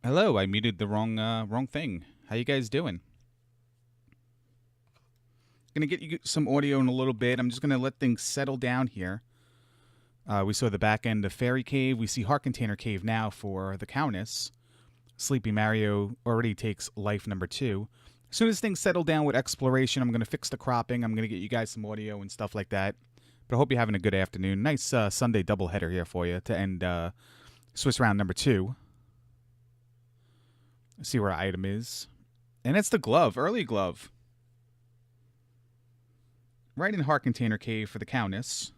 Hello, I muted the wrong thing. How you guys doing? Gonna get you some audio in a little bit. I'm just gonna let things settle down here. We saw the back end of Fairy Cave. We see Heart Container Cave now for TheCowness. SleepyMario already takes life number 2. As soon as things settle down with exploration, I'm gonna fix the cropping. I'm gonna get you guys some audio and stuff like that. But I hope you're having a good afternoon. Nice Sunday doubleheader here for you to end Swiss round number 2. See where our item is. And it's the glove, early glove. Right in Heart Container Cave for TheCowness.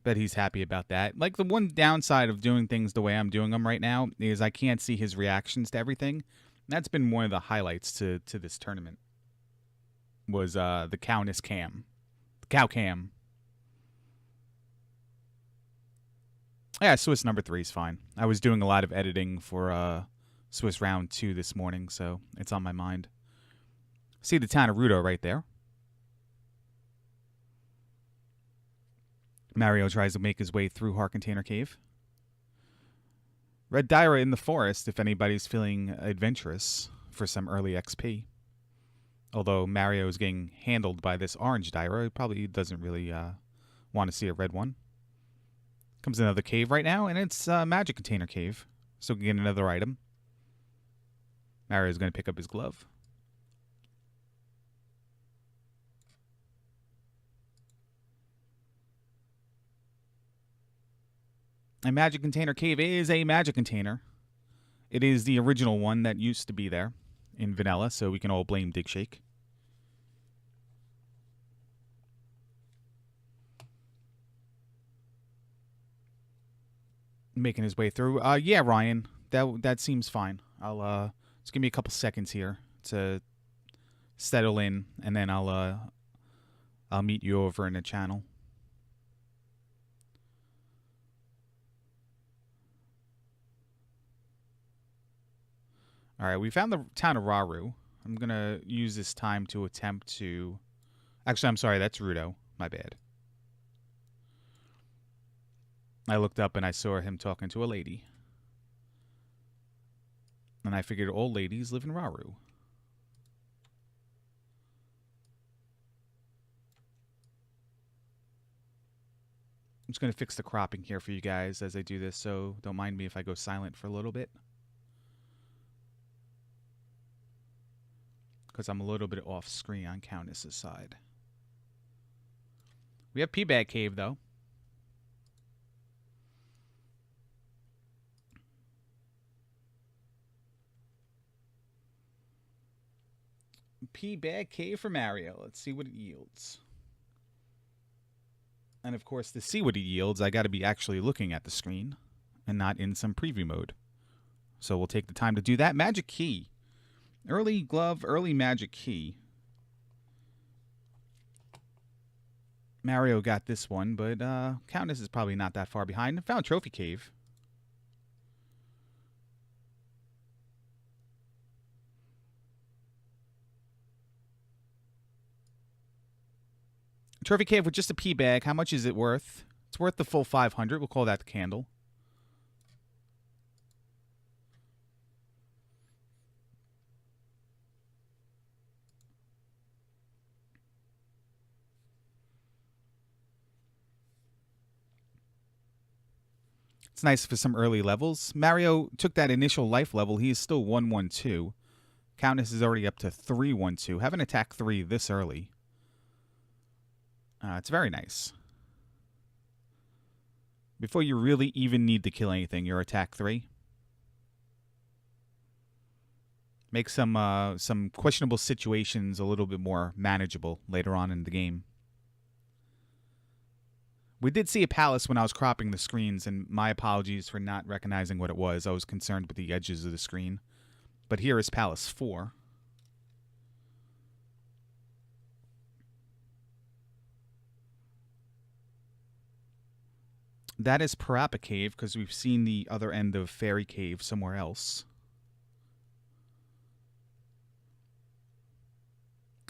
Bet he's happy about that. Like, the one downside of doing things the way I'm doing them right now is I can't see his reactions to everything. That's been one of the highlights to this tournament. Was the Cowness cam. The cow cam. Yeah, Swiss number 3 is fine. I was doing a lot of editing for Swiss round 2 this morning, so it's on my mind. See the town of Rudo right there. Mario tries to make his way through Heart Container Cave. Red Dyra in the forest if anybody's feeling adventurous for some early XP. Although Mario is getting handled by this orange Dyra, he probably doesn't really want to see a red one. Comes another cave right now, and it's Magic Container Cave. So we can get another item. Mario's going to pick up his glove. A Magic Container Cave is a magic container. It is the original one that used to be there in vanilla, so we can all blame Dig Shake. Making his way through. Yeah, Ryan, that seems fine. I'll just give me a couple seconds here to settle in, and then I'll meet you over in the channel. All right, we found the town of Raru. I'm gonna use this time to attempt to. Actually, I'm sorry, that's Rudo. My bad. I looked up and I saw him talking to a lady. And I figured old ladies live in Raru. I'm just going to fix the cropping here for you guys as I do this, so don't mind me if I go silent for a little bit. Because I'm a little bit off screen on Countess's side. We have P-Bag Cave, though. P-Bag Cave for Mario. Let's see what it yields. And of course, to see what it yields, I got to be actually looking at the screen and not in some preview mode. So we'll take the time to do that. Magic Key. Early glove, early magic key. Mario got this one, but Countess is probably not that far behind. Found Trophy Cave. Trophy Cave with just a pea bag. How much is it worth? It's worth the full 500. We'll call that the candle. It's nice for some early levels. Mario took that initial life level. He is still 112. Countess is already up to 312. Haven't attacked 3 this early. It's very nice. Before you really even need to kill anything, you're attack 3. Make some questionable situations a little bit more manageable later on in the game. We did see a palace when I was cropping the screens, and my apologies for not recognizing what it was. I was concerned with the edges of the screen. But here is Palace 4. That is Parappa Cave, because we've seen the other end of Fairy Cave somewhere else.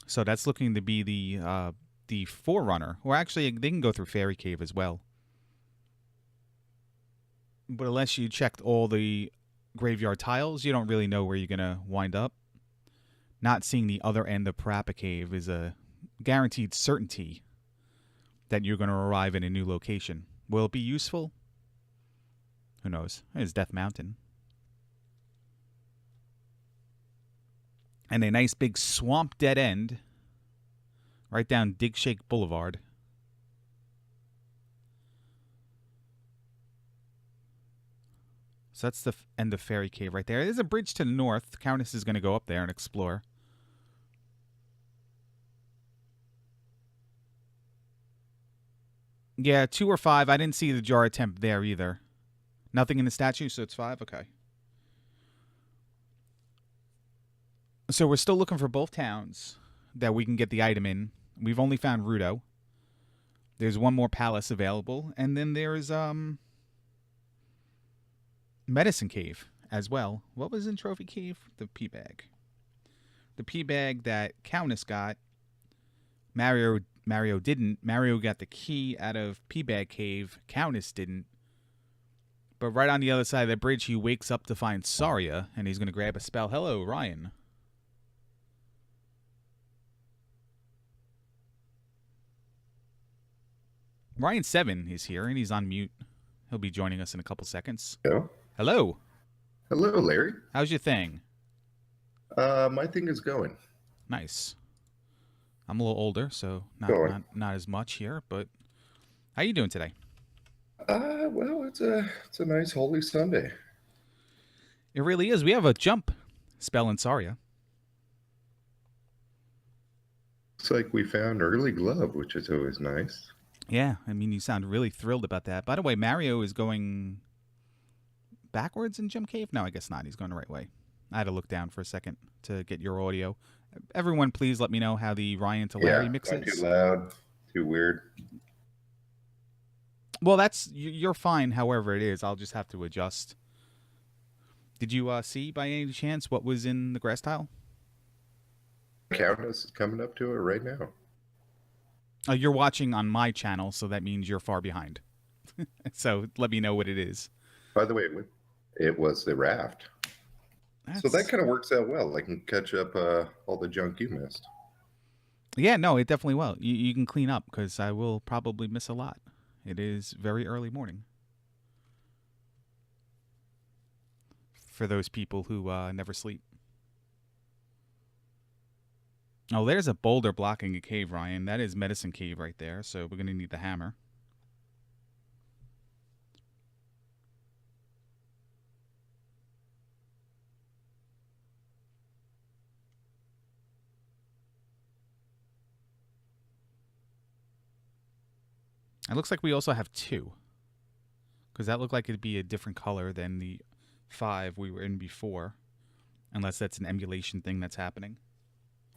So that's looking to be the Forerunner. Or actually, they can go through Fairy Cave as well. But unless you checked all the graveyard tiles, you don't really know where you're going to wind up. Not seeing the other end of Parappa Cave is a guaranteed certainty that you're going to arrive in a new location. Will it be useful? Who knows? It's Death Mountain. And a nice big swamp dead end right down Dig Shake Boulevard. So that's the end of Fairy Cave right there. There's a bridge to the north. The Countess is going to go up there and explore. Yeah, 2 or 5. I didn't see the jar attempt there either. Nothing in the statue, so it's 5? Okay. So we're still looking for both towns that we can get the item in. We've only found Rudo. There's one more palace available. And then there's Medicine Cave as well. What was in Trophy Cave? The pea bag. The pea bag that Countess got. Mario didn't. Mario got the key out of pea bag cave. Countess didn't. But right on the other side of the bridge, he wakes up to find Saria, and he's going to grab a spell. Hello, Ryan. Ryan7 is here, and he's on mute. He'll be joining us in a couple seconds. Hello. Hello. Hello, Larry. How's your thing? My thing is going. Nice. I'm a little older, so not as much here, but how you doing today? Well, it's a nice holy Sunday. It really is. We have a jump spell in Saria. Looks like we found early glove, which is always nice. Yeah, I mean, you sound really thrilled about that. By the way, Mario is going backwards in Gem Cave? No, I guess not. He's going the right way. I had to look down for a second to get your audio. Everyone, please let me know how the Ryan to Larry mix is. Not too loud, too weird. Well, you're fine however it is. I'll just have to adjust. Did you see by any chance what was in the grass tile? Countess is coming up to it right now. You're watching on my channel, so that means you're far behind. So let me know what it is. By the way, it was the raft. So that kind of works out well. I can catch up all the junk you missed. Yeah, no, it definitely will. You can clean up, because I will probably miss a lot. It is very early morning. For those people who never sleep. Oh, there's a boulder blocking a cave, Ryan. That is Medicine Cave right there, so we're going to need the hammer. It looks like we also have 2. Because that looked like it'd be a different color than the 5 we were in before. Unless that's an emulation thing that's happening.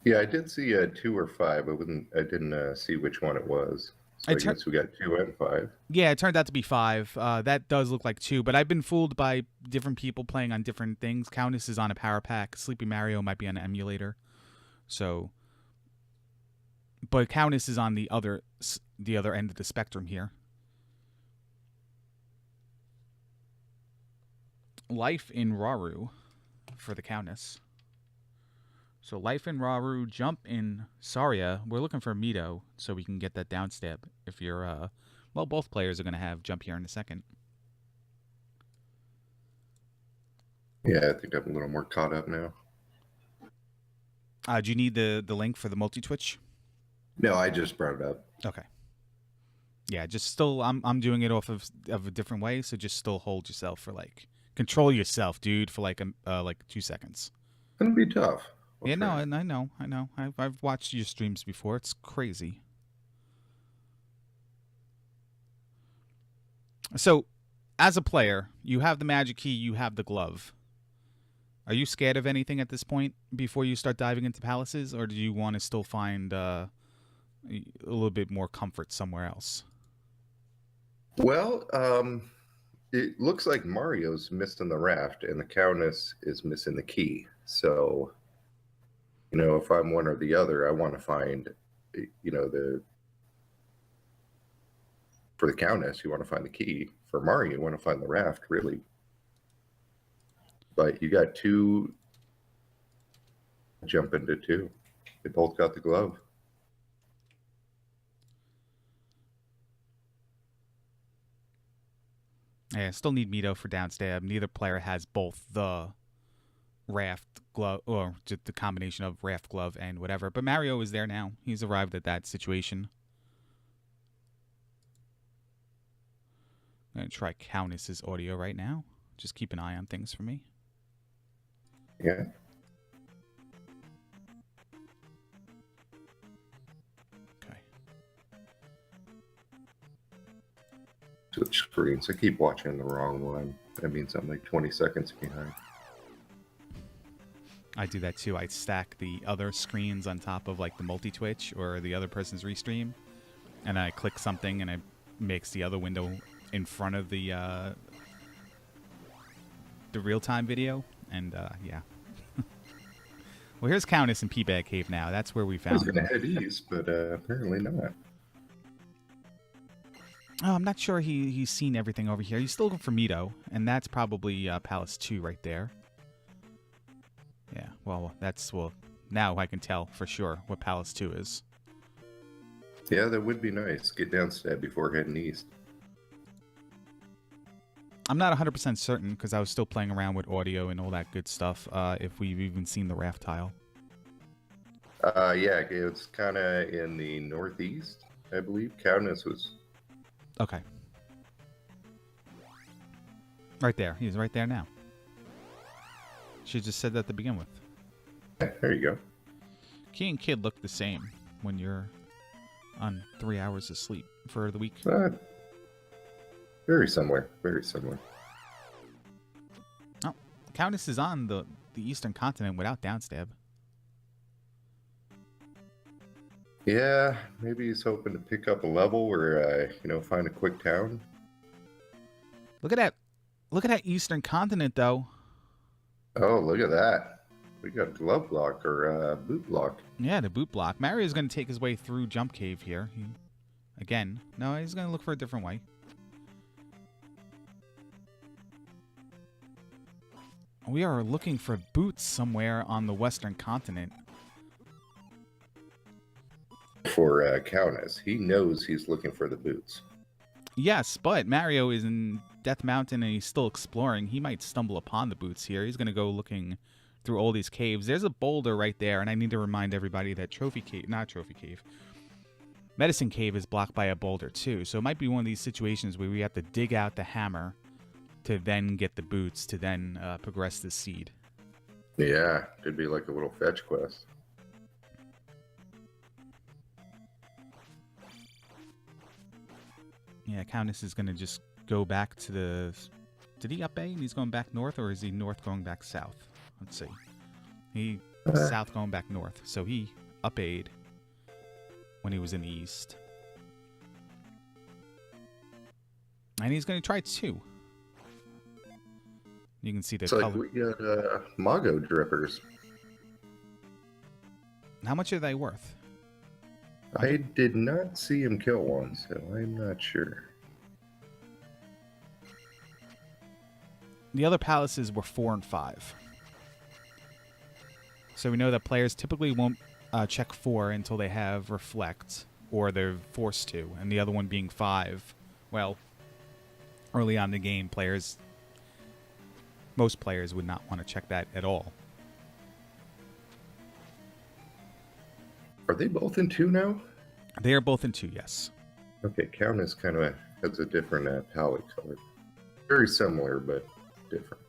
Yeah, I did see 2 or 5. I didn't see which one it was. So I guess we got 2 and 5. Yeah, it turned out to be 5. That does look like 2, but I've been fooled by different people playing on different things. Countess is on a power pack. SleepyMario might be on an emulator. So, but Countess is on the other end of the spectrum here. Life in Raru for the Countess. So Life in Raru, Jump in Saria. We're looking for Mito so we can get that downstab. If you're, well, both players are going to have Jump here in a second. Yeah, I think I'm a little more caught up now. Do you need the link for the multi-twitch? No, I just brought it up. Okay. Yeah, just still, I'm doing it off of a different way, so just still hold yourself for control yourself, dude, for like 2 seconds. It's gonna be tough. Yeah, no, I know. I've watched your streams before. It's crazy. So, as a player, you have the magic key, you have the glove. Are you scared of anything at this point before you start diving into palaces, or do you want to still find a little bit more comfort somewhere else? Well, it looks like Mario's missing the raft and the Countess is missing the key. So, if I'm one or the other, I want to find, the For the Countess, you want to find the key. For Mario, you want to find the raft, really. But you got two. Jump into two. They both got the glove. Yeah, still need Mito for downstab. Neither player has both the raft glove, or just the combination of raft glove and whatever. But Mario is there now. He's arrived at that situation. I'm going to try Countess's audio right now. Just keep an eye on things for me. Yeah. Okay. Switch screens. I keep watching the wrong one. That means I'm like 20 seconds behind. I do that too. I stack the other screens on top of like the multi-twitch or the other person's restream, and I click something and it makes the other window in front of the real-time video, and yeah. Well, here's Countess in P-Bag Cave now. That's where we I was found going to him. head east, but apparently not. Oh, I'm not sure he's seen everything over here. He's still looking for Mito, and that's probably Palace 2 right there. Yeah, well, now I can tell for sure what Palace 2 is. Yeah, that would be nice. Get downstab before heading east. I'm not 100% certain because I was still playing around with audio and all that good stuff, if we've even seen the raft tile. Yeah, it's kind of in the northeast, I believe. Countess was... Okay. Right there. He's right there now. She just said that to begin with. Yeah, there you go. Key and Kid look the same when you're on 3 hours of sleep for the week. Very similar. Very similar. Oh, Countess is on the eastern continent without downstab. Yeah, maybe he's hoping to pick up a level where, find a quick town. Look at that. Look at that eastern continent, though. Oh, look at that. We got glove block or boot block. Yeah, the boot block. Mario's going to take his way through Jump Cave here. Again. No, he's going to look for a different way. We are looking for boots somewhere on the western continent. For Countess. He knows he's looking for the boots. Yes, but Mario is in Death Mountain and he's still exploring. He might stumble upon the boots here. He's going to go looking through all these caves. There's a boulder right there, and I need to remind everybody that Medicine Cave is blocked by a boulder too. So it might be one of these situations where we have to dig out the hammer to then get the boots to then progress the seed. Yeah, could be like a little fetch quest. Yeah, Countess is going to just go back to the... Did he up A and he's going back north, or is he north going back south? Let's see. He south going back north. So he up A'd when he was in the east. And he's going to try 2. You can see the color. Like we got Mago drippers. How much are they worth? I did not see him kill one, so I'm not sure. The other palaces were 4 and 5. So we know that players typically won't check 4 until they have Reflect, or they're forced to, and the other one being 5. Well, early on in the game, most players would not want to check that at all. Are they both in 2 now? They are both in 2, yes. Okay, Countess kind of has a different palette color. Very similar, but different.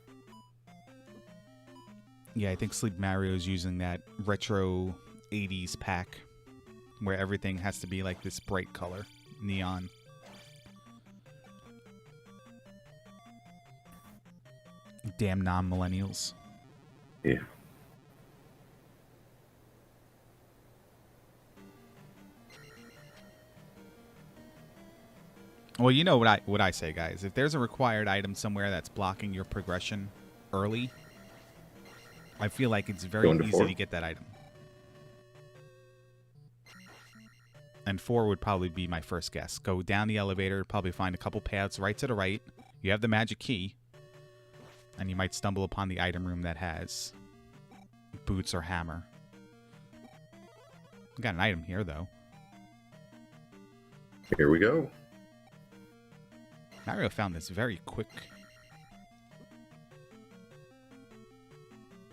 Yeah, I think SleepyMario is using that retro 80s pack where everything has to be like this bright color, neon. Damn non-millennials. Yeah. Well, you know what I say, guys. If there's a required item somewhere that's blocking your progression early, I feel like it's very easy to get that item. And 4 would probably be my first guess. Go down the elevator, probably find a couple paths right to the right. You have the magic key. And you might stumble upon the item room that has boots or hammer. Got an item here, though. Here we go. Mario found this very quick.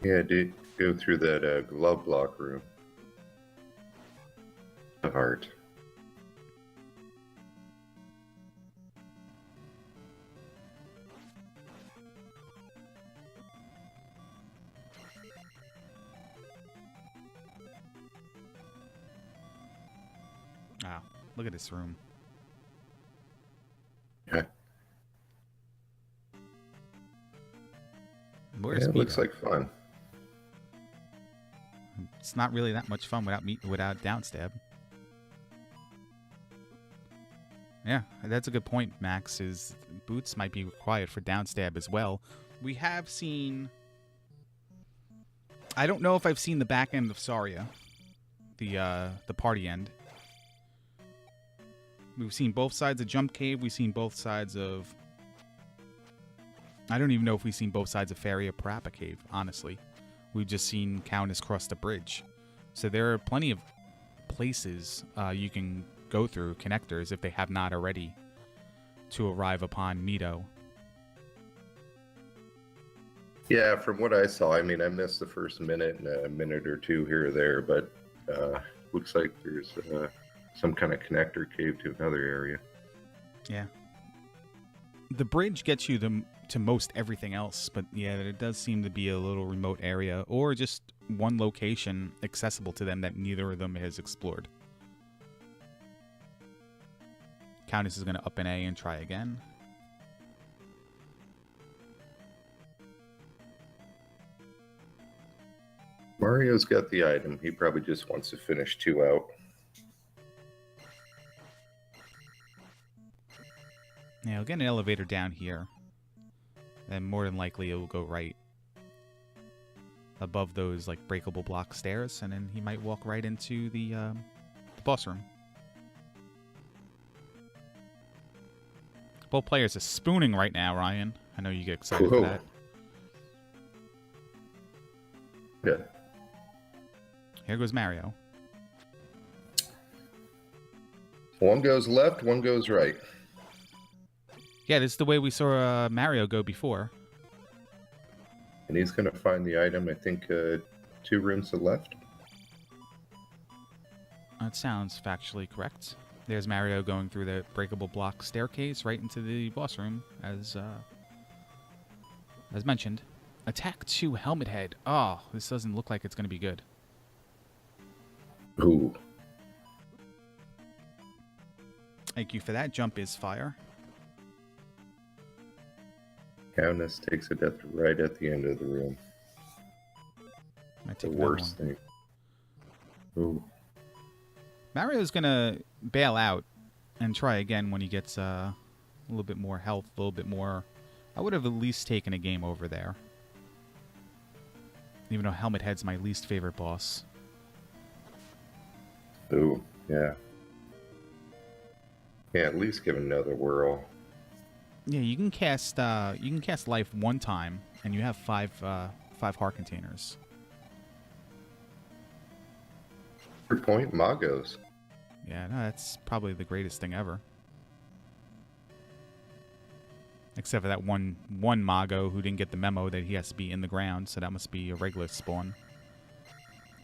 Yeah, I did go through that glove block room. The heart. Wow, look at this room. Yeah, Where's it looks Mito? like fun. It's not really that much fun without downstab. Yeah, that's a good point, Max, is boots might be required for downstab as well. We have seen... I don't know if I've seen the back end of Saria. The party end. We've seen both sides of Jump Cave. We've seen both sides of... I don't even know if we've seen both sides of Faria Parappa Cave, honestly. We've just seen Countess cross the bridge. So there are plenty of places you can go through, connectors, if they have not already, to arrive upon Mito. Yeah, from what I saw, I mean, I missed the first minute and a minute or two here or there, but looks like there's some kind of connector cave to another area. Yeah. The bridge gets you to most everything else, but yeah, it does seem to be a little remote area, or just one location accessible to them that neither of them has explored. Countess is going to up an A and try again. Mario's got the item. He probably just wants to finish 2 out. Yeah, we'll get an elevator down here. Then more than likely it will go right above those like breakable block stairs, and then he might walk right into the boss room. Both players are spooning right now, Ryan. I know you get excited for that. Yeah. Here goes Mario. One goes left, one goes right. Yeah, this is the way we saw Mario go before. And he's going to find the item, I think, 2 rooms to the left. That sounds factually correct. There's Mario going through the breakable block staircase right into the boss room, as mentioned. Attack 2 Helmet Head. Oh, this doesn't look like it's going to be good. Ooh. Thank you for that. Jump is fire. Countess takes a death right at the end of the room. Might The take another worst one. thing. Ooh. Mario's going to bail out and try again when he gets a little bit more health, a little bit more... I would have at least taken a game over there. Even though Helmet Head's my least favorite boss. Ooh, yeah. Yeah, at least give it another whirl. Yeah, you can cast life 1 time, and you have 5 heart containers. Good point, Magos. Yeah, no, that's probably the greatest thing ever. Except for that one Mago who didn't get the memo that he has to be in the ground, so that must be a regular spawn.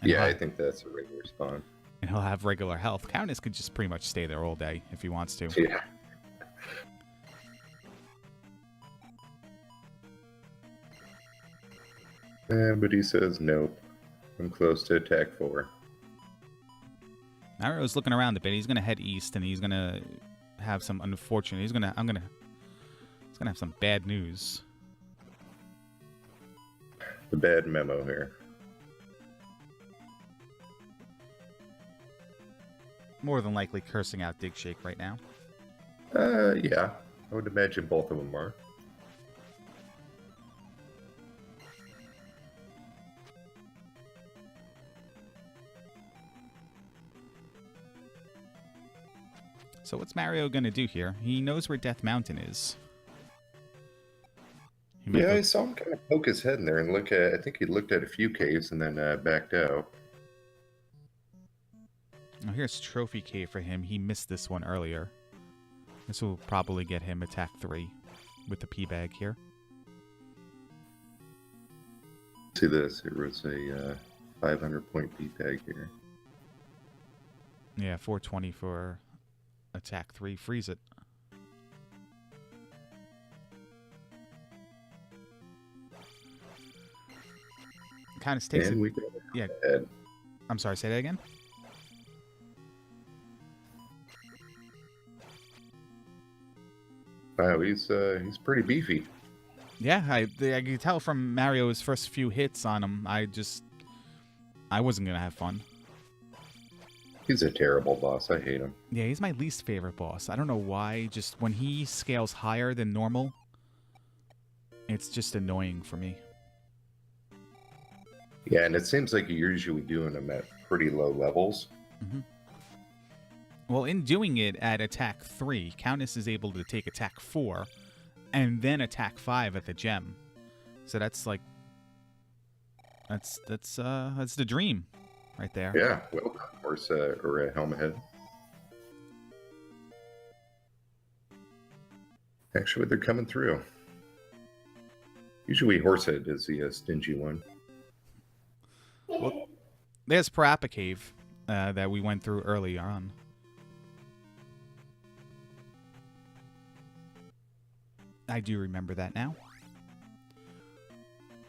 And Yeah, I think that's a regular spawn. And he'll have regular health. Countess could just pretty much stay there all day if he wants to. Yeah. But he says nope. I'm close to attack 4. Mario's looking around a bit. He's gonna head east, and he's gonna have some unfortunate. He's gonna have some bad news. The bad memo here. More than likely cursing out Dig Shake right now. Yeah. I would imagine both of them are. So what's Mario going to do here? He knows where Death Mountain is. He might Yeah, go- I saw him kind of poke his head in there and look at. I think he looked at a few caves and then backed out. Oh, here's Trophy Cave for him. He missed this one earlier. This will probably get him attack 3 with the P-Bag here. See this? It was a 500-point beat tag here. Yeah, 420 for attack 3. Freeze it. Kind of takes And it. we go Yeah. ahead. I'm sorry, say that again? Wow, he's pretty beefy. Yeah, I could tell from Mario's first few hits on him. I wasn't going to have fun. He's a terrible boss. I hate him. Yeah, he's my least favorite boss. I don't know why. Just when he scales higher than normal, it's just annoying for me. Yeah, and it seems like you're usually doing them at pretty low levels. Mm-hmm. Well, in doing it at attack 3, Countess is able to take attack 4 and then attack 5 at the gem. So that's like that's the dream right there. Yeah, well done, horse or helmet head. Actually, they're coming through. Usually, Horsehead is the stingy one. Well, there's Parappa Cave that we went through earlier on. I do remember that now.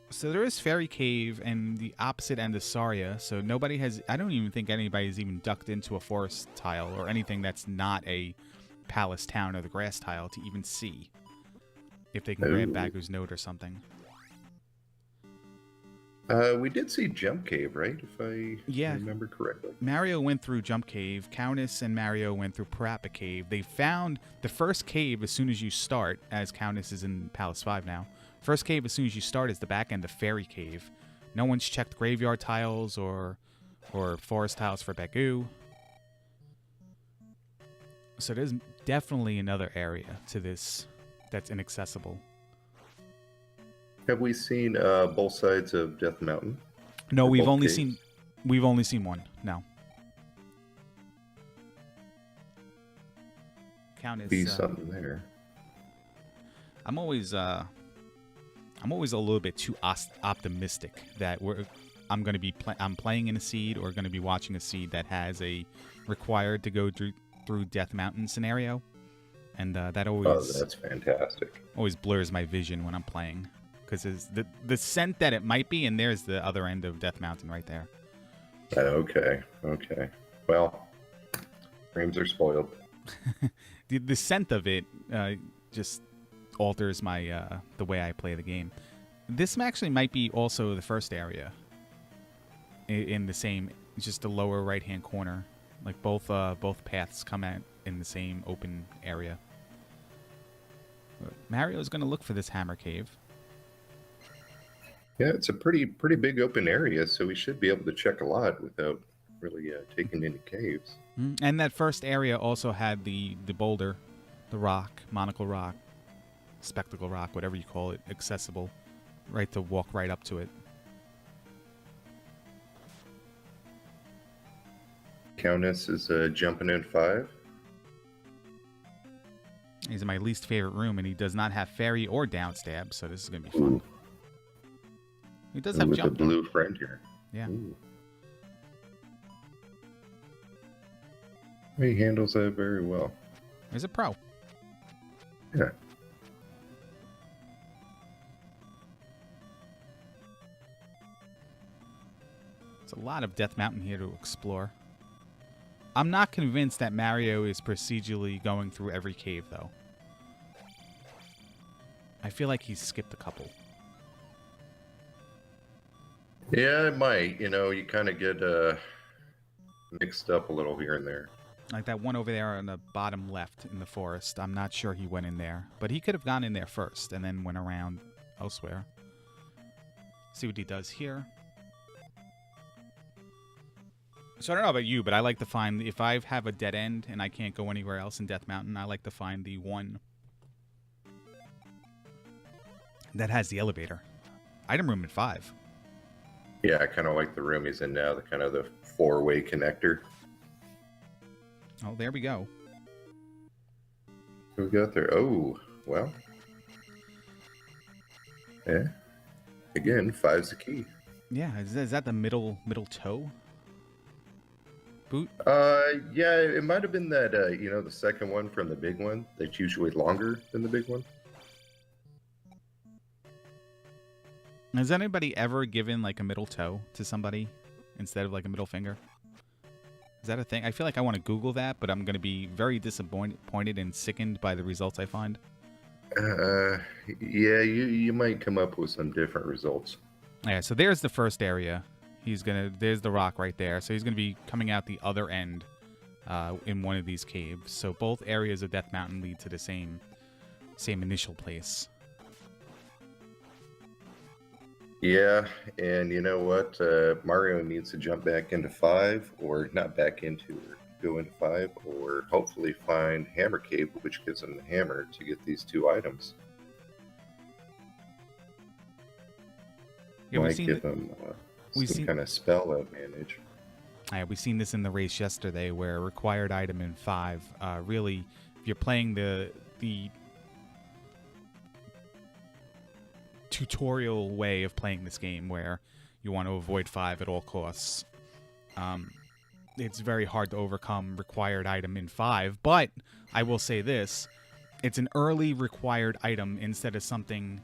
So there is Fairy Cave and the opposite end of Saria. So nobody has... I don't even think anybody's even ducked into a forest tile or anything that's not a palace town or the grass tile to even see if they can grab Bagu's note or something. We did see Jump Cave, right? If I remember correctly. Mario went through Jump Cave. Countess and Mario went through Parappa Cave. They found the first cave as soon as you start, as Countess is in Palace 5 now. First cave as soon as you start is the back end of Fairy Cave. No one's checked graveyard tiles or forest tiles for Bagu. So there's definitely another area to this that's inaccessible. Have we seen both sides of Death Mountain? No, Or we've both only caves? seen one. No. Countess. Be something there. I'm always a little bit too optimistic that I'm playing in a seed or going to be watching a seed that has a required to go through Death Mountain scenario, and that always that's fantastic. always blurs my vision when I'm playing because the scent that it might be, and there's the other end of Death Mountain right there. Okay. Well, frames are spoiled. The scent of it just alters my the way I play the game. This actually might be also the first area in the same, just the lower right hand corner. Like both paths come out in the same open area. Mario's going to look for this hammer cave. Yeah, it's a pretty big open area, so we should be able to check a lot without really taking any caves. And that first area also had the boulder, the rock, monocle rock, spectacle rock, whatever you call it, accessible, right to walk right up to it. Countess is jumping in 5. He's in my least favorite room, and he does not have fairy or downstab, so this is going to be fun. Ooh. He does have With the jump. blue friend here. Yeah. Ooh. He handles that very well. He's a pro. Yeah. It's a lot of Death Mountain here to explore. I'm not convinced that Mario is procedurally going through every cave, though. I feel like he's skipped a couple. Yeah, it might. You kind of get mixed up a little here and there. Like that one over there on the bottom left in the forest. I'm not sure he went in there. But he could have gone in there first and then went around elsewhere. See what he does here. So I don't know about you, but I like to find, if I have a dead end and I can't go anywhere else in Death Mountain, I like to find the one that has the elevator. Item room in 5. Yeah, I kind of like the room he's in now, the kind of the 4-way connector. Oh, there we go. Who we got there? Oh, well. Yeah. Again, 5's the key. Yeah, is that the middle toe boot? Yeah, it might have been that, the second one from the big one that's usually longer than the big one. Has anybody ever given like a middle toe to somebody instead of like a middle finger? Is that a thing? I feel like I want to Google that, but I'm going to be very disappointed and sickened by the results I find. Yeah, you might come up with some different results. Yeah, so there's the first area. There's the rock right there. So he's gonna be coming out the other end in one of these caves. So both areas of Death Mountain lead to the same initial place. Yeah, and you know what? Mario needs to jump back into 5, or not back into, or go into 5, or hopefully find Hammer Cave, which gives him the hammer to get these 2 items. Yeah, might give him some kind of spell advantage. Yeah, we've seen this in the race yesterday, where required item in 5. Really, if you're playing the tutorial way of playing this game, where you want to avoid 5 at all costs, it's very hard to overcome required item in 5. But I will say this: it's an early required item instead of something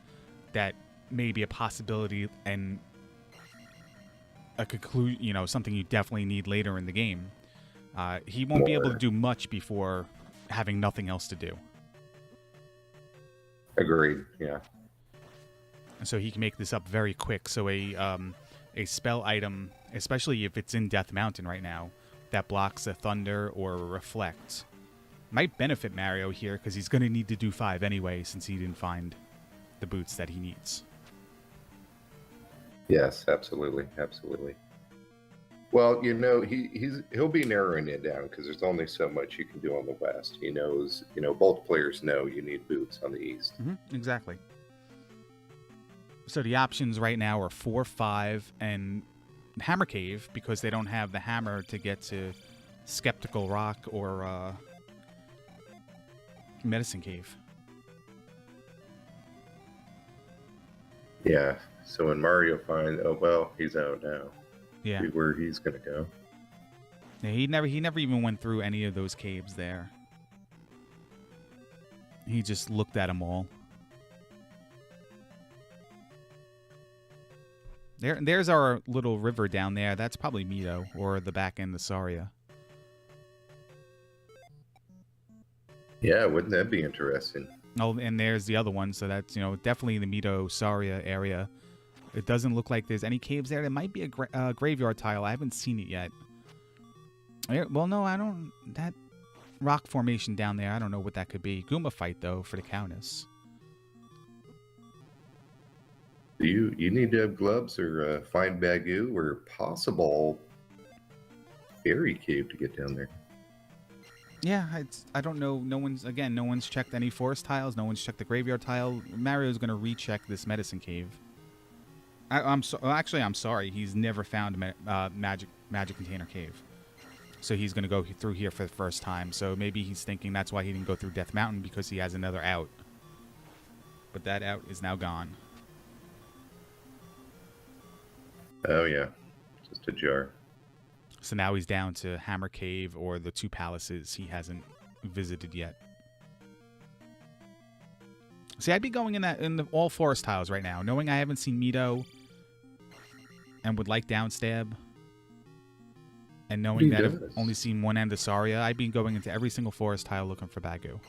that may be a possibility and a conclusion, something you definitely need later in the game. He won't be able to do much before having nothing else to do. Agreed. Yeah. So he can make this up very quick. So a spell item, especially if it's in Death Mountain right now, that blocks a thunder or a reflect, might benefit Mario here, because he's going to need to do 5 anyway, since he didn't find the boots that he needs. Yes, absolutely, absolutely. Well, he'll be narrowing it down, because there's only so much you can do on the west. He knows, both players know you need boots on the east. Mm-hmm, exactly. So the options right now are 4, 5, and Hammer Cave, because they don't have the hammer to get to Skeptical Rock or Medicine Cave. Yeah. So when Mario finds, he's out now. Yeah. See where he's gonna go. Yeah, he never even went through any of those caves there. He just looked at them all. There's our little river down there. That's probably Mito, or the back end of Saria. Yeah, wouldn't that be interesting? Oh, and there's the other one. So that's definitely the Mito Saria area. It doesn't look like there's any caves there. There might be a graveyard tile. I haven't seen it yet. Well, no, I don't. That rock formation down there, I don't know what that could be. Goomba fight, though, for TheCowness. You need to have gloves, or find Bagu, or possible fairy cave to get down there. Yeah, I don't know. No one's checked any forest tiles. No one's checked the graveyard tile. Mario's going to recheck this medicine cave. I'm sorry. He's never found magic container cave. So he's going to go through here for the first time. So maybe he's thinking that's why he didn't go through Death Mountain, because he has another out. But that out is now gone. Oh, yeah. Just a jar. So now he's down to Hammer Cave or the 2 palaces he hasn't visited yet. See, I'd be going in all forest tiles right now, knowing I haven't seen Mito and would like downstab, and knowing that I've only seen one end of Saria, I'd be going into every single forest tile looking for Bagu.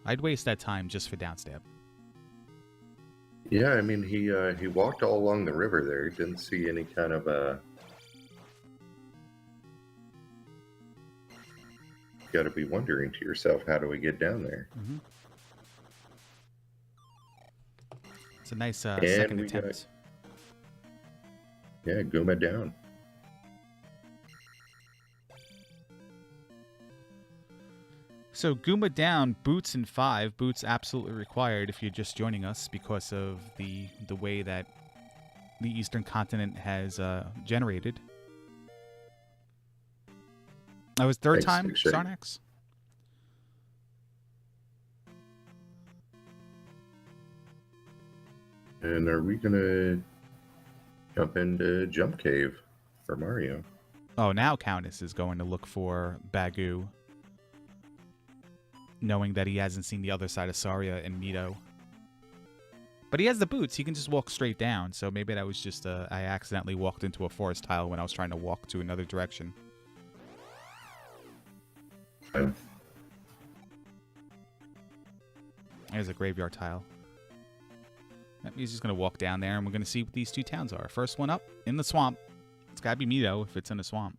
I'd waste that time just for downstab. Yeah, I mean, he walked all along the river there. He didn't see any kind of you got to be wondering to yourself, how do we get down there? Mm-hmm. It's a nice second attempt. Yeah, Guma down. So Goomba down, boots in 5. Boots absolutely required if you're just joining us because of the way that the Eastern continent has generated. That was third Thanks, time, Big Shake. Sarnax? And are we gonna jump into Jump Cave for Mario? Oh, now Countess is going to look for Bagoo, knowing that he hasn't seen the other side of Saria and Mito. But he has the boots. He can just walk straight down. So maybe that was just I accidentally walked into a forest tile when I was trying to walk to another direction. There's a graveyard tile. That means he's just going to walk down there, and we're going to see what these two towns are. First one up, in the swamp. It's got to be Mito if it's in the swamp.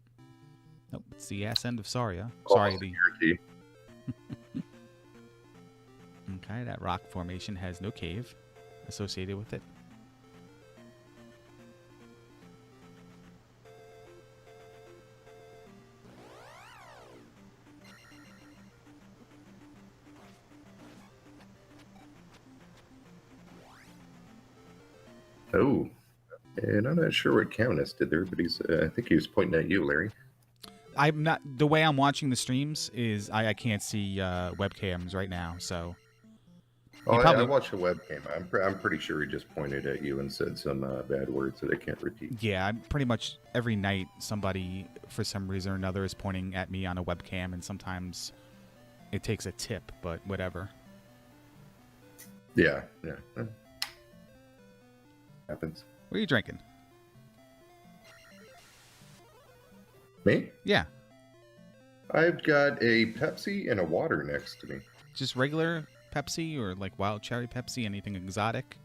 Nope, it's the ass end of Saria. Sorry, the... Security. Okay, that rock formation has no cave associated with it. Oh, and I'm not sure what Countess did there, but he's. I think he was pointing at you, Larry. I'm not. The way I'm watching the streams is I can't see webcams right now, so. Oh, probably... I watched the webcam. I'm pretty sure he just pointed at you and said some bad words that I can't repeat. Yeah, pretty much every night somebody, for some reason or another, is pointing at me on a webcam, and sometimes it takes a tip, but whatever. Yeah. Happens. What are you drinking? Me? Yeah. I've got a Pepsi and a water next to me. Just regular Pepsi or like wild cherry Pepsi? Anything exotic?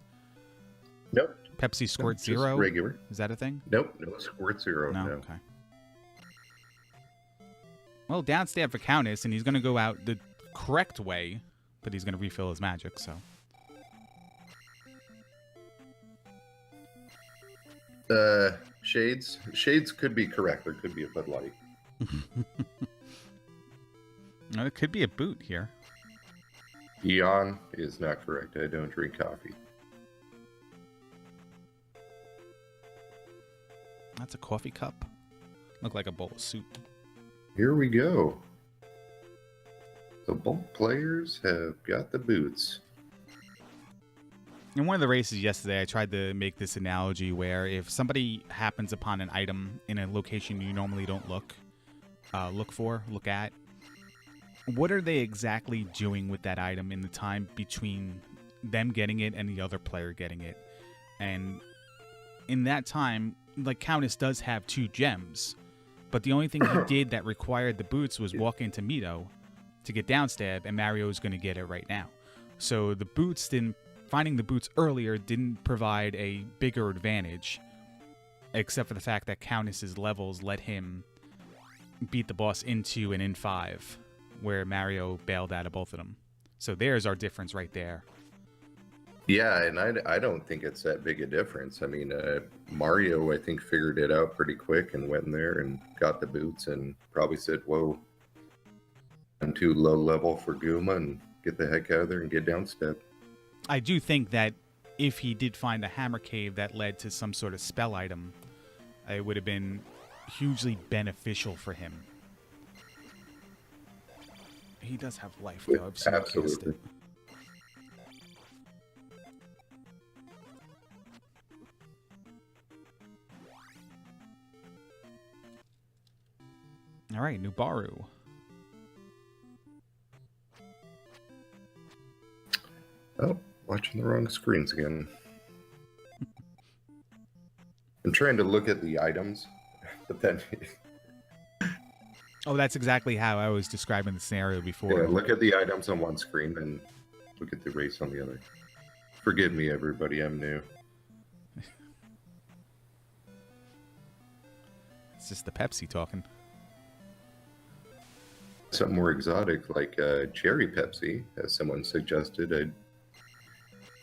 Nope. Pepsi Squirt Just Zero? regular. Is that a thing? Nope. No Squirt Zero. No? No. Okay. Well, downstairs for Countess, and he's going to go out the correct way, but he's going to refill his magic, so. Shades. Shades could be correct. There could be a Bud Light. No, it could be a boot here. Eon is not correct. I don't drink coffee. That's a coffee cup. Look like a bowl of soup. Here we go. The bulk players have got the boots. In one of the races yesterday, I tried to make this analogy where if somebody happens upon an item in a location you normally don't look at, what are they exactly doing with that item in the time between them getting it and the other player getting it? And in that time, like Countess does have 2 gems, but the only thing he did that required the boots was walk into Mito to get downstab, and Mario's going to get it right now. So the boots didn't... Finding the boots earlier didn't provide a bigger advantage, except for the fact that Countess's levels let him beat the boss in 2 and in 5, where Mario bailed out of both of them. So there's our difference right there. Yeah, and I don't think it's that big a difference. I mean, Mario, I think, figured it out pretty quick and went in there and got the boots and probably said, whoa, I'm too low level for Goomba, and get the heck out of there and get downstep. I do think that if he did find a hammer cave that led to some sort of spell item, it would have been hugely beneficial for him. He does have life, though. I've seen him cast Absolutely. it. All right, Nubaru. Oh, watching the wrong screens again. I'm trying to look at the items, but then Oh, that's exactly how I was describing the scenario before. yeah, look at the items on one screen and look at the race on the other. Forgive me, everybody. I'm new. It's just the Pepsi talking. Something more exotic like cherry Pepsi, as someone suggested, I'd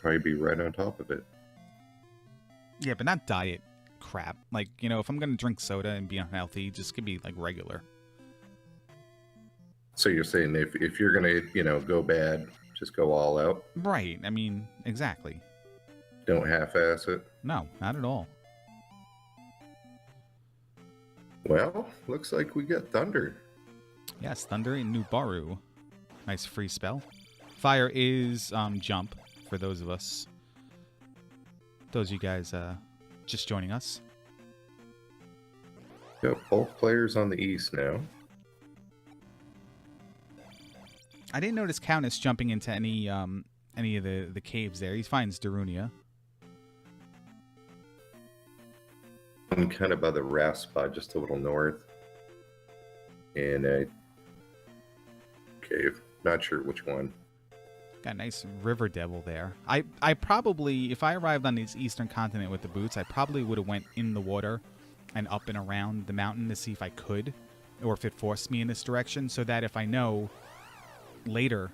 probably be right on top of it. Yeah, but not diet crap. Like, you know, if I'm gonna drink soda and be unhealthy, just give me like regular. So you're saying if you're gonna, you know, go bad, just go all out. Right. I mean, exactly. Don't half-ass it. No, not at all. Well, looks like we got thunder. Yes, Thunder and Nubaru. Nice free spell. Fire is jump for those of us. Those of you guys just joining us. Got both players on the east now. I didn't notice Countess jumping into any of the caves there. He finds Darunia. I'm kind of by the raft spot, just a little north. And a cave. Not sure which one. Got a nice river devil there. I probably, if I arrived on this eastern continent with the boots, I probably would have went in the water and up and around the mountain to see if I could, or if it forced me in this direction, so that if I know later,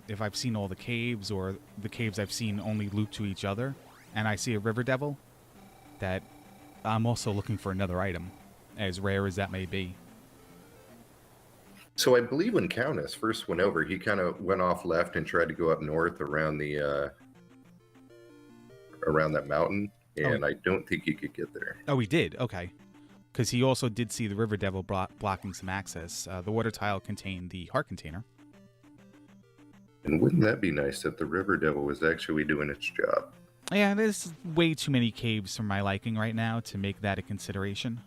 if I've seen all the caves, or the caves I've seen only loop to each other, and I see a river devil, that I'm also looking for another item, as rare as that may be. So I believe when Countess first went over, he kind of went off left and tried to go up north around the around that mountain, and I don't think he could get there. Oh, he did? Okay. Because he also did see the river devil blocking some access. The water tile contained the heart container. And wouldn't that be nice if the river devil was actually doing its job? Yeah, there's way too many caves for my liking right now to make that a consideration.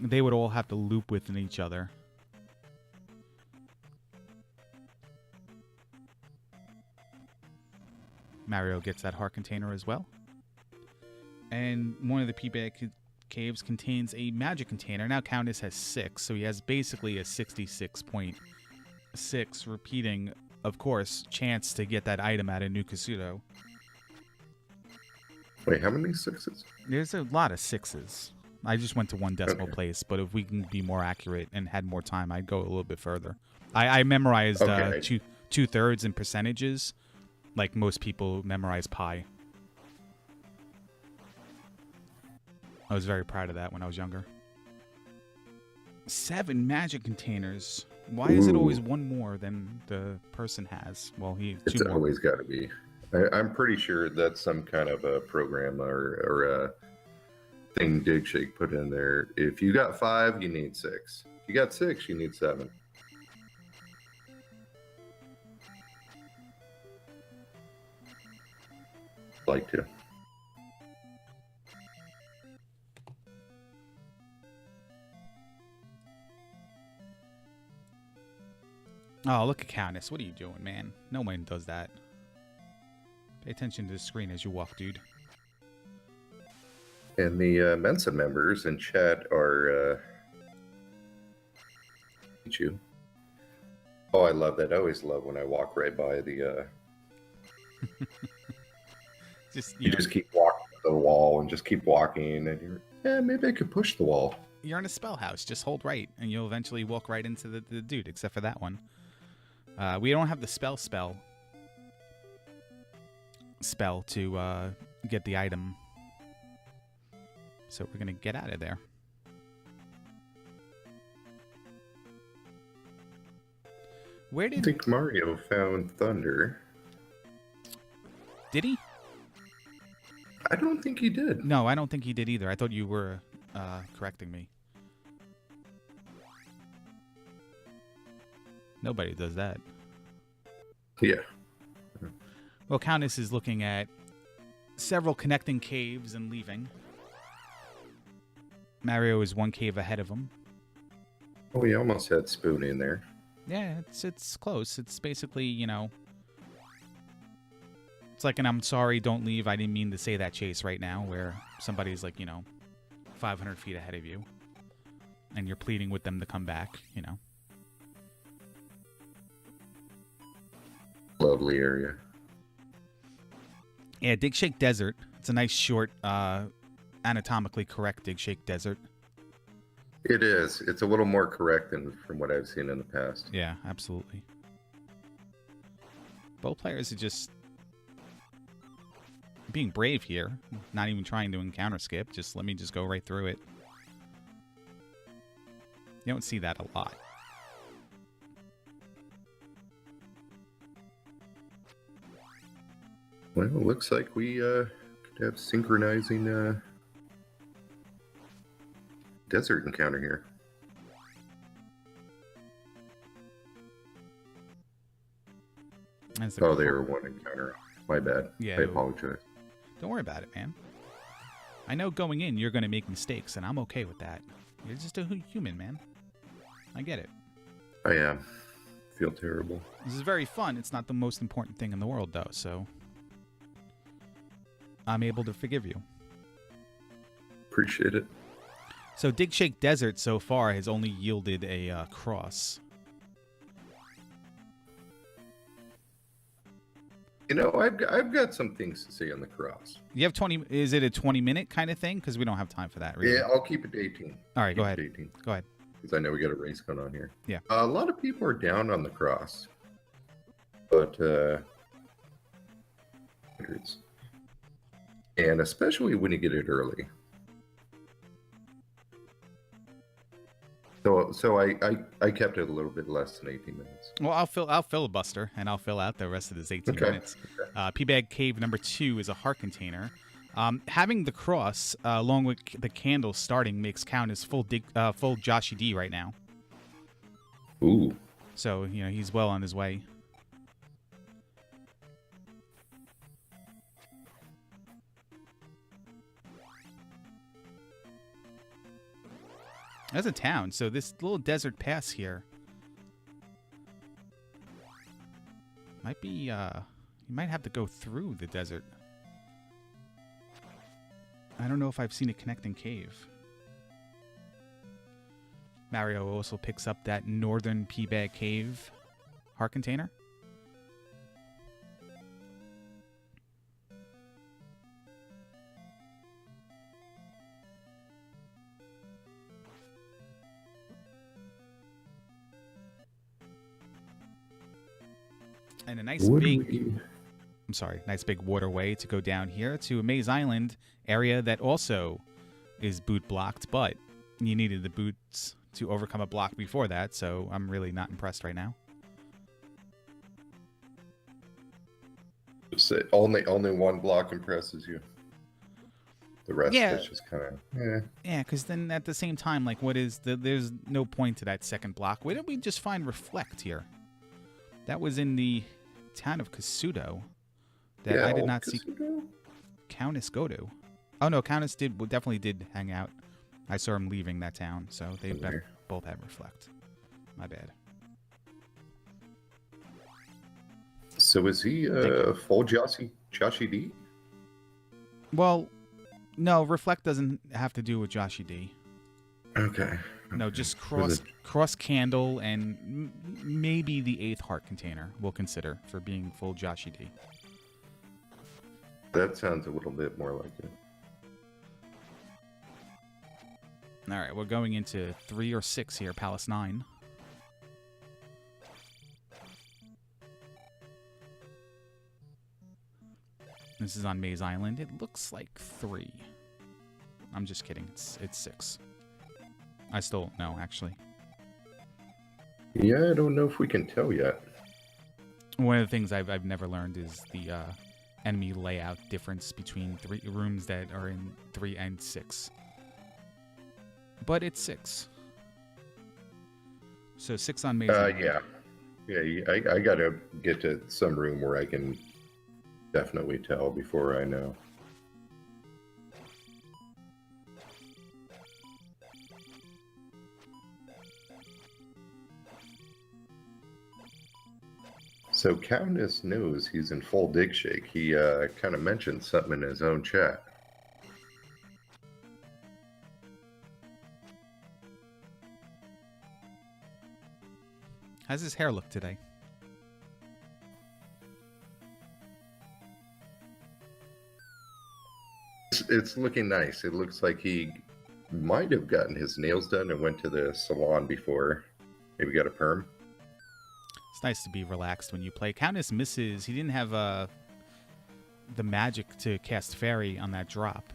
They would all have to loop within each other. Mario gets that heart container as well. And one of the P-Bag caves contains a magic container. Now Countess has 6, so he has basically a 66.6 repeating, of course, chance to get that item out of New Kasuto. Wait, how many 6s? There's a lot of 6s. I just went to one decimal place, but if we can be more accurate and had more time, I'd go a little bit further. I memorized 2/3 in percentages, like most people memorize pi. I was very proud of that when I was younger. 7 magic containers. Why is it always one more than the person has? Well, It's always got to be. I'm pretty sure that's some kind of a program or a thing Dig Shake put in there. If you got 5, you need 6. If you got 6, you need 7. Like to. Oh, look at Countess. What are you doing, man? No one does that. Pay attention to the screen as you walk, dude. And the Mensa members in chat are... you. Oh, I love that. I always love when I walk right by the... you just keep walking to the wall and just keep walking, and you're, yeah, maybe I could push the wall. You're in a spell house. Just hold right, and you'll eventually walk right into the dude, except for that one. We don't have the spell to get the item. So we're going to get out of there. Where did... I think Mario found Thunder. Did he? I don't think he did. No, I don't think he did either. I thought you were correcting me. Nobody does that. Yeah. Well, Countess is looking at several connecting caves and leaving. Mario is one cave ahead of him. Oh, he almost had Spoon in there. Yeah, it's close. It's basically, you know... It's like an I'm sorry, don't leave, I didn't mean to say that chase right now, where somebody's like, you know, 500 feet ahead of you. And you're pleading with them to come back, you know. Lovely area. Yeah, Dig Shake Desert. It's a nice short, anatomically correct Dig Shake Desert. It is. It's a little more correct than from what I've seen in the past. Yeah, absolutely. Both players are just being brave here. Not even trying to encounter skip. Just let me just go right through it. You don't see that a lot. Well, it looks like we could have synchronizing desert encounter here. Oh, they were one encounter. My bad. Yeah, I apologize. Don't worry about it, man. I know going in you're going to make mistakes, and I'm okay with that. You're just a human, man. I get it. I am. Feel terrible. This is very fun. It's not the most important thing in the world, though, so I'm able to forgive you. Appreciate it. So Dig Shake Desert so far has only yielded a cross. You know, I've got some things to say on the cross. You have 20. Is it a 20-minute kind of thing? Because we don't have time for that. Really. Yeah, I'll keep it to 18. All right, go ahead. 18. Go ahead. Because I know we got a race going on here. Yeah. A lot of people are down on the cross, but and especially when you get it early. So I kept it a little bit less than 18 minutes. Well, I'll filibuster and I'll fill out the rest of this 18 minutes. P-Bag Cave number 2 is a heart container. Having the cross along with the candle starting makes count as full Joshy D right now. Ooh. So you know he's well on his way. That's a town, so this little desert pass here might be, you might have to go through the desert. I don't know if I've seen a connecting cave. Mario also picks up that northern P-Bag Cave heart container. And a nice nice big waterway to go down here to a Maze Island area that also is boot blocked, but you needed the boots to overcome a block before that, so I'm really not impressed right now. So only one block impresses you. The rest is just kind of Yeah, because then at the same time, like, there's no point to that second block. Where did we just find Reflect here? That was in the town of Kasuto. That I did not see Countess go to. Oh no, Countess definitely did hang out. I saw him leaving that town, so they both had Reflect. My bad. So is he full Joshy D? Well, no, Reflect doesn't have to do with Joshy D. Okay. No, just cross candle and maybe the 8th heart container we'll consider for being full Joshy D. That sounds a little bit more like it. All right, we're going into 3 or 6 here, Palace 9. This is on Maze Island. It looks like 3. I'm just kidding. It's 6. I still don't know, actually. Yeah, I don't know if we can tell yet. One of the things I've never learned is the enemy layout difference between 3 rooms that are in 3 and 6. But it's 6. So 6 on Maze Island. Yeah, I gotta get to some room where I can definitely tell before I know. So Countess knows he's in full Dig Shake. He kind of mentioned something in his own chat. How's his hair look today? It's looking nice. It looks like he might have gotten his nails done and went to the salon before. Maybe got a perm. It's nice to be relaxed when you play. Countess misses. He didn't have the magic to cast fairy on that drop.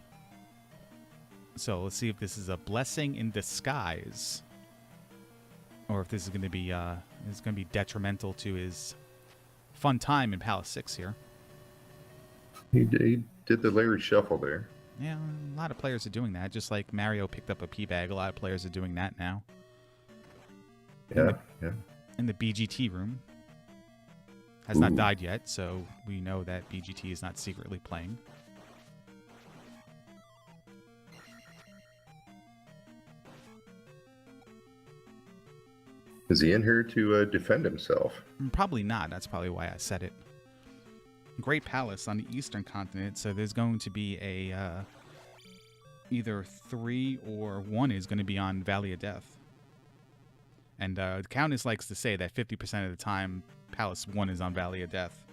So let's see if this is a blessing in disguise, or if this is going to be detrimental to his fun time in Palace 6 here. He did the Larry Shuffle there. Yeah, a lot of players are doing that. Just like Mario picked up a P-Bag, a lot of players are doing that now. Yeah. In the BGT room. Has not died yet, so we know that BGT is not secretly playing. Is he in here to defend himself? Probably not. That's probably why I said it. Great Palace on the Eastern Continent, so there's going to be a either 3 or 1 is going to be on Valley of Death. And TheCowness likes to say that 50% of the time, Palace 1 is on Valley of Death.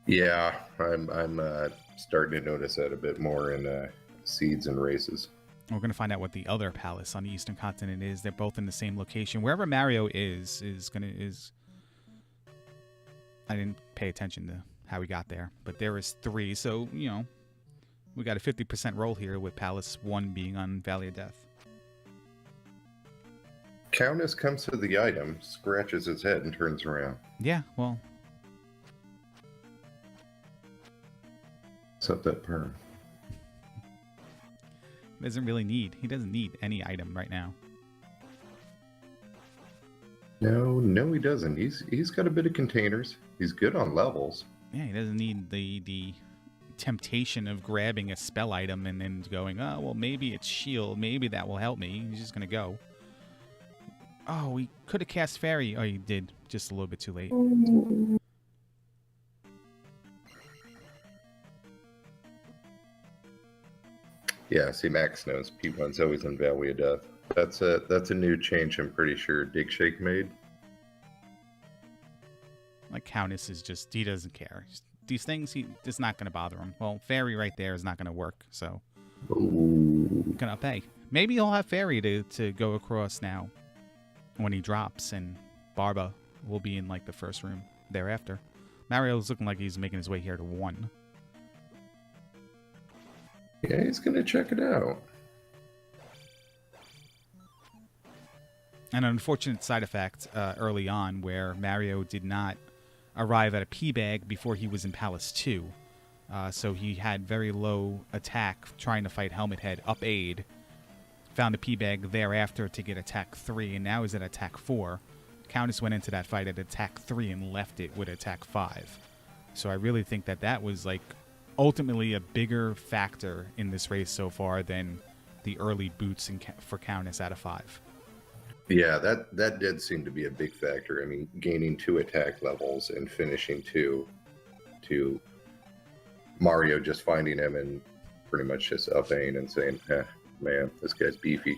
Yeah, I'm starting to notice that a bit more in seeds and races. We're going to find out what the other palace on the Eastern Continent is. They're both in the same location. Wherever Mario is I didn't pay attention to how we got there, but there is 3. So, you know, we got a 50% roll here with Palace 1 being on Valley of Death. Countess comes to the item, scratches his head, and turns around. Yeah, well. What's up that perm? He doesn't need any item right now. No, he doesn't. He's got a bit of containers. He's good on levels. Yeah, he doesn't need the temptation of grabbing a spell item and then going, oh, well, maybe it's shield. Maybe that will help me. He's just going to go. Oh, he could have cast fairy. Oh, he did. Just a little bit too late. Yeah, see, Max knows P1's always on Valley of Death. That's a new change I'm pretty sure Dig Shake made. Like, Countess is just, he doesn't care. These things, it's not going to bother him. Well, fairy right there is not going to work, so. Gonna pay. Maybe he'll have fairy to go across now when he drops, and Barba will be in, like, the first room thereafter. Mario's looking like he's making his way here to 1. Yeah, he's going to check it out. An unfortunate side effect early on where Mario did not arrive at a P-Bag before he was in Palace 2. So he had very low attack trying to fight Helmet Head up aid. Found a P-Bag thereafter to get attack 3, and now he's at attack 4. Countess went into that fight at attack 3 and left it with attack 5. So I really think that was like ultimately a bigger factor in this race so far than the early boots for Countess out of 5. Yeah, that did seem to be a big factor. I mean, gaining 2 attack levels and finishing 2 to Mario just finding him and pretty much just upping and saying, man, this guy's beefy.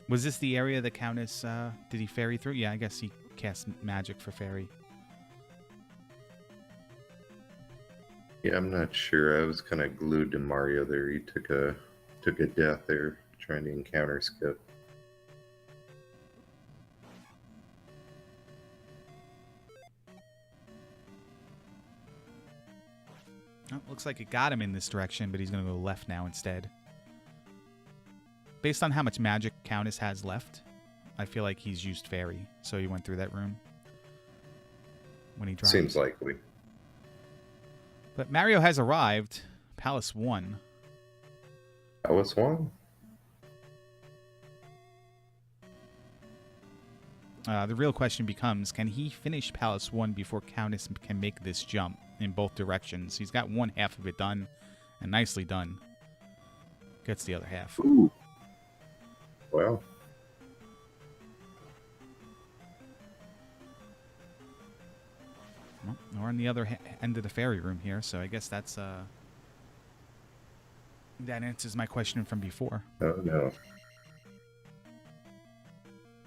Was this the area that Countess, did he fairy through? Yeah, I guess he cast magic for fairy. Yeah, I'm not sure. I was kind of glued to Mario there. He took a death there trying to encounter skip. Oh, looks like it got him in this direction, but he's going to go left now instead. Based on how much magic Countess has left, I feel like he's used fairy, so he went through that room when he dropped. Seems likely. But Mario has arrived. Palace 1. Palace 1? The real question becomes, can he finish Palace 1 before Countess can make this jump in both directions? He's got one half of it done, and nicely done. Gets the other half. Ooh. Well. Well, we're on the other end of the fairy room here, so I guess that's that answers my question from before. Oh no.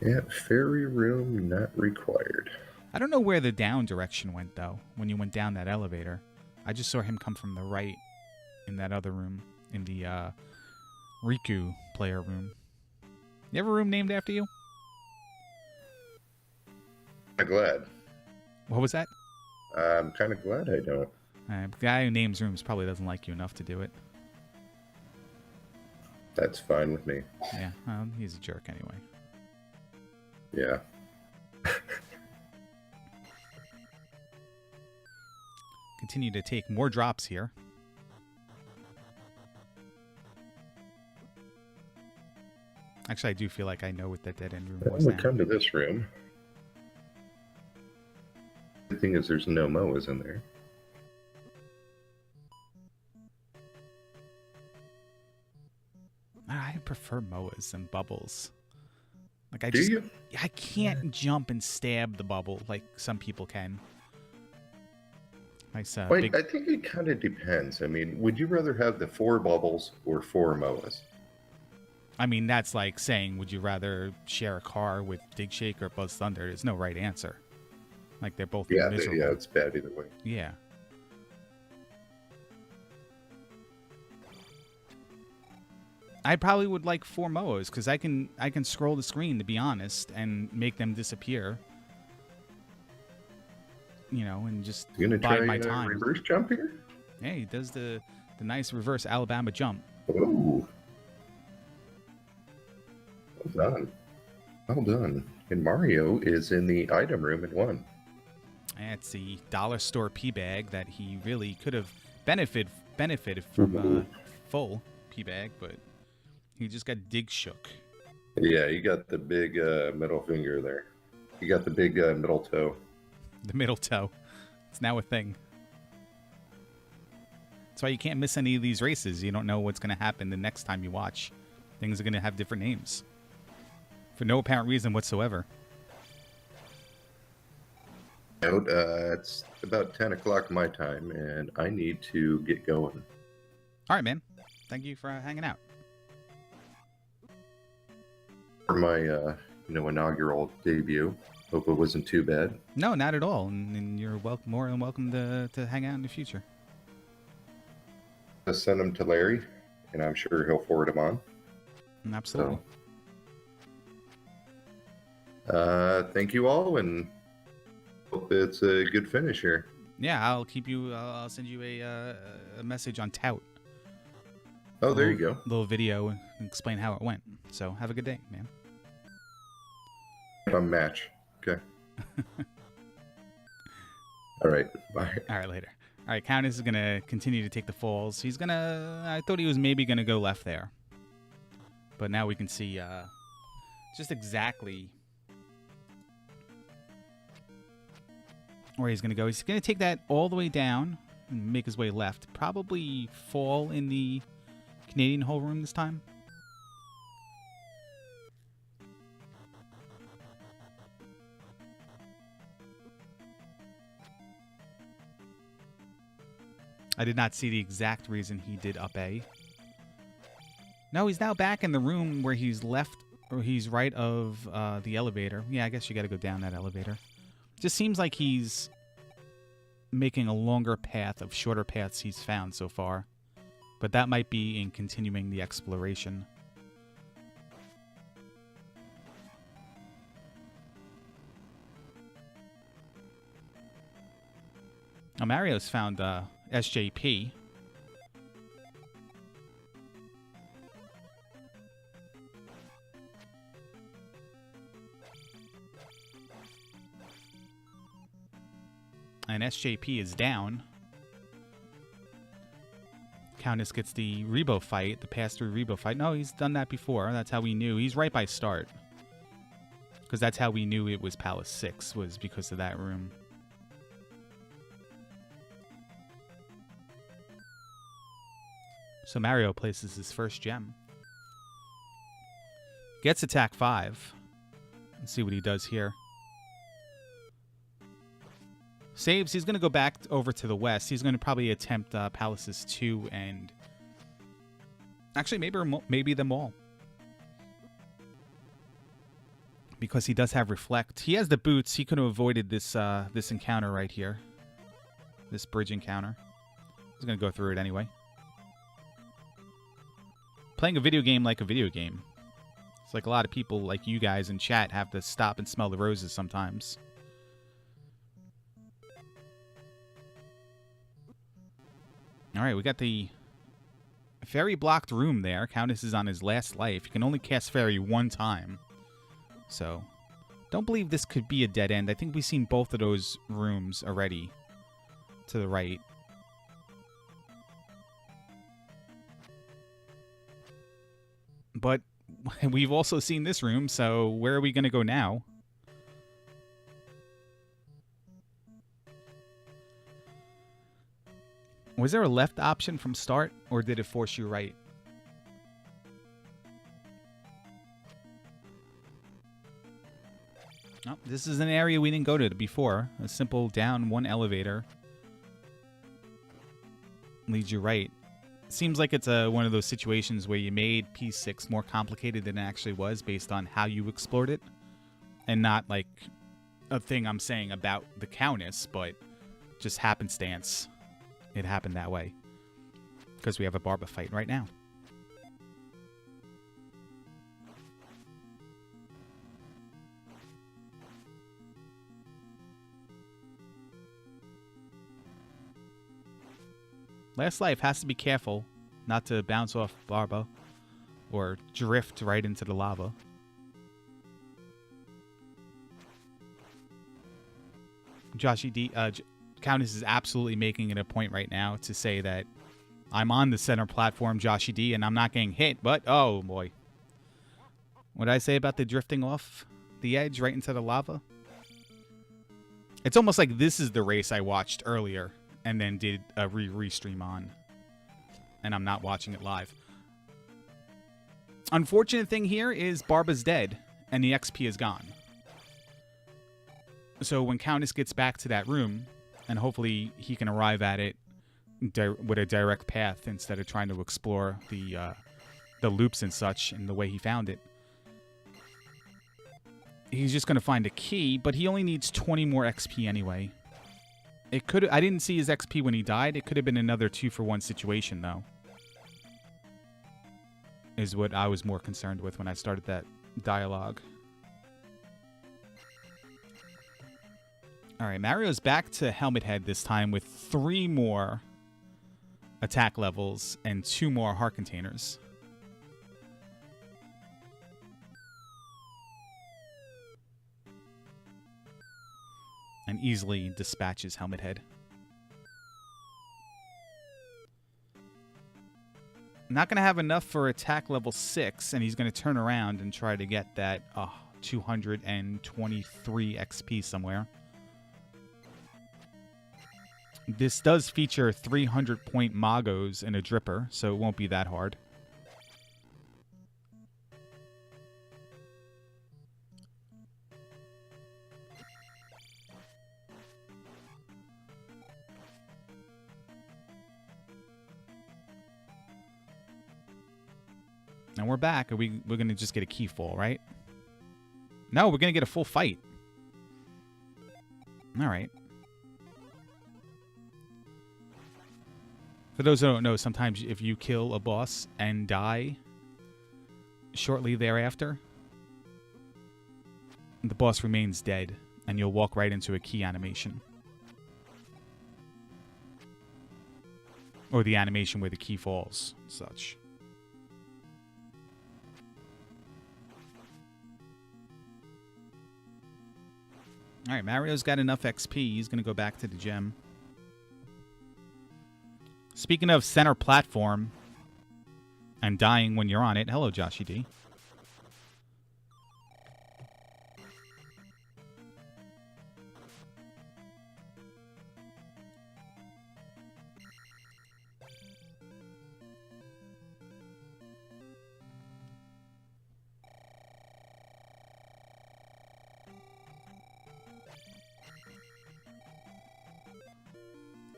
Yeah, fairy room not required. I don't know where the down direction went, though, when you went down that elevator. I just saw him come from the right in that other room, in the Riku player room. You have a room named after you? I'm glad. What was that? I'm kind of glad I don't. The guy who names rooms probably doesn't like you enough to do it. That's fine with me. Yeah, he's a jerk anyway. Yeah. Continue to take more drops here. Actually, I do feel like I know what that dead end room was When we now. come to this room, the thing is there's no Moas in there. I prefer Moas and bubbles. Like Do you? I can't jump and stab the bubble like some people can. Nice, Wait, I think it kind of depends. I mean, would you rather have the 4 bubbles or 4 Moas? I mean, that's like saying, would you rather share a car with Dig Shake or Buzz Thunder? There's no right answer. Like, they're both miserable. Yeah, it's bad either way. Yeah. I probably would like 4 Moas because I can scroll the screen, to be honest, and make them disappear. You know, and just You gonna bide try my time. reverse jump here? Yeah, he does the nice reverse Alabama jump. Oh. Well done. Well done. And Mario is in the item room in 1. It's the dollar store pea bag that he really could have benefited from full pea bag, but he just got dig shook. Yeah, you got the big middle finger there. You got the big middle toe. The middle toe. It's now a thing. That's why you can't miss any of these races. You don't know what's going to happen the next time you watch. Things are going to have different names. For no apparent reason whatsoever. It's about 10 o'clock my time, and I need to get going. All right, man. Thank you for hanging out. For my inaugural debut. Hope it wasn't too bad. No, not at all. And you're more than welcome to hang out in the future. I'll send them to Larry, and I'm sure he'll forward them on. Absolutely. So, thank you all, and hope it's a good finish here. Yeah, I'll keep you. I'll send you a message on Tout. Oh, there you go. Little video and explain how it went. So have a good day, man. Match. Okay. All right. Bye. All right, later. All right, Countess is gonna continue to take the falls. He's gonna. I thought he was maybe gonna go left there, but now we can see just exactly where he's gonna go. He's gonna take that all the way down and make his way left. Probably fall in the Canadian hole room this time. I did not see the exact reason he did up A. No, he's now back in the room where he's left, or he's right of the elevator. Yeah, I guess you got to go down that elevator. Just seems like he's making a longer path of shorter paths he's found so far. But that might be in continuing the exploration. Now, Mario's found SJP. And SJP is down. Countess gets the Rebo fight, the pass-through Rebo fight. No, he's done that before. That's how we knew. He's right by start. Because that's how we knew it was Palace 6, was because of that room. So Mario places his first gem. Gets attack 5. Let's see what he does here. Saves. He's going to go back over to the west. He's going to probably attempt Palaces 2 and... Actually, maybe them all. Because he does have Reflect. He has the boots. He could have avoided this this encounter right here. This bridge encounter. He's going to go through it anyway. Playing a video game like a video game. It's like a lot of people like you guys in chat have to stop and smell the roses sometimes. All right, we got the fairy blocked room there. Countess is on his last life. You can only cast fairy one time. So, don't believe this could be a dead end. I think we've seen both of those rooms already to the right. But we've also seen this room, so where are we going to go now? Was there a left option from start, or did it force you right? Oh, this is an area we didn't go to before. A simple down one elevator leads you right. Seems like it's one of those situations where you made P6 more complicated than it actually was based on how you explored it, and not like a thing I'm saying about the Countess, but just happenstance. It happened that way because we have a Barba fight right now. Last life has to be careful not to bounce off Barba or drift right into the lava. Joshy D, Countess is absolutely making it a point right now to say that I'm on the center platform, Joshy D, and I'm not getting hit, but oh boy. What did I say about the drifting off the edge right into the lava? It's almost like this is the race I watched earlier and then did a restream on, and I'm not watching it live. Unfortunate thing here is Barba's dead, and the XP is gone. So when Countess gets back to that room, and hopefully he can arrive at it with a direct path instead of trying to explore the loops and such and the way he found it. He's just going to find a key, but he only needs 20 more XP anyway. I didn't see his XP when he died. It could have been another 2-for-1 situation, though. Is what I was more concerned with when I started that dialogue. Alright, Mario's back to Helmet Head this time with 3 more attack levels and 2 more heart containers. And easily dispatches Helmet Head. Not going to have enough for attack level 6, and he's going to turn around and try to get that 223 XP somewhere. This does feature 300-point Magos and a Dripper, so it won't be that hard. And we're back. We're going to just get a key full, right? No, we're going to get a full fight. All right. For those who don't know, sometimes if you kill a boss and die shortly thereafter, the boss remains dead, and you'll walk right into a key animation. Or the animation where the key falls, such. Alright, Mario's got enough XP. He's going to go back to the gem. Speaking of center platform and dying when you're on it. Hello, Joshy D.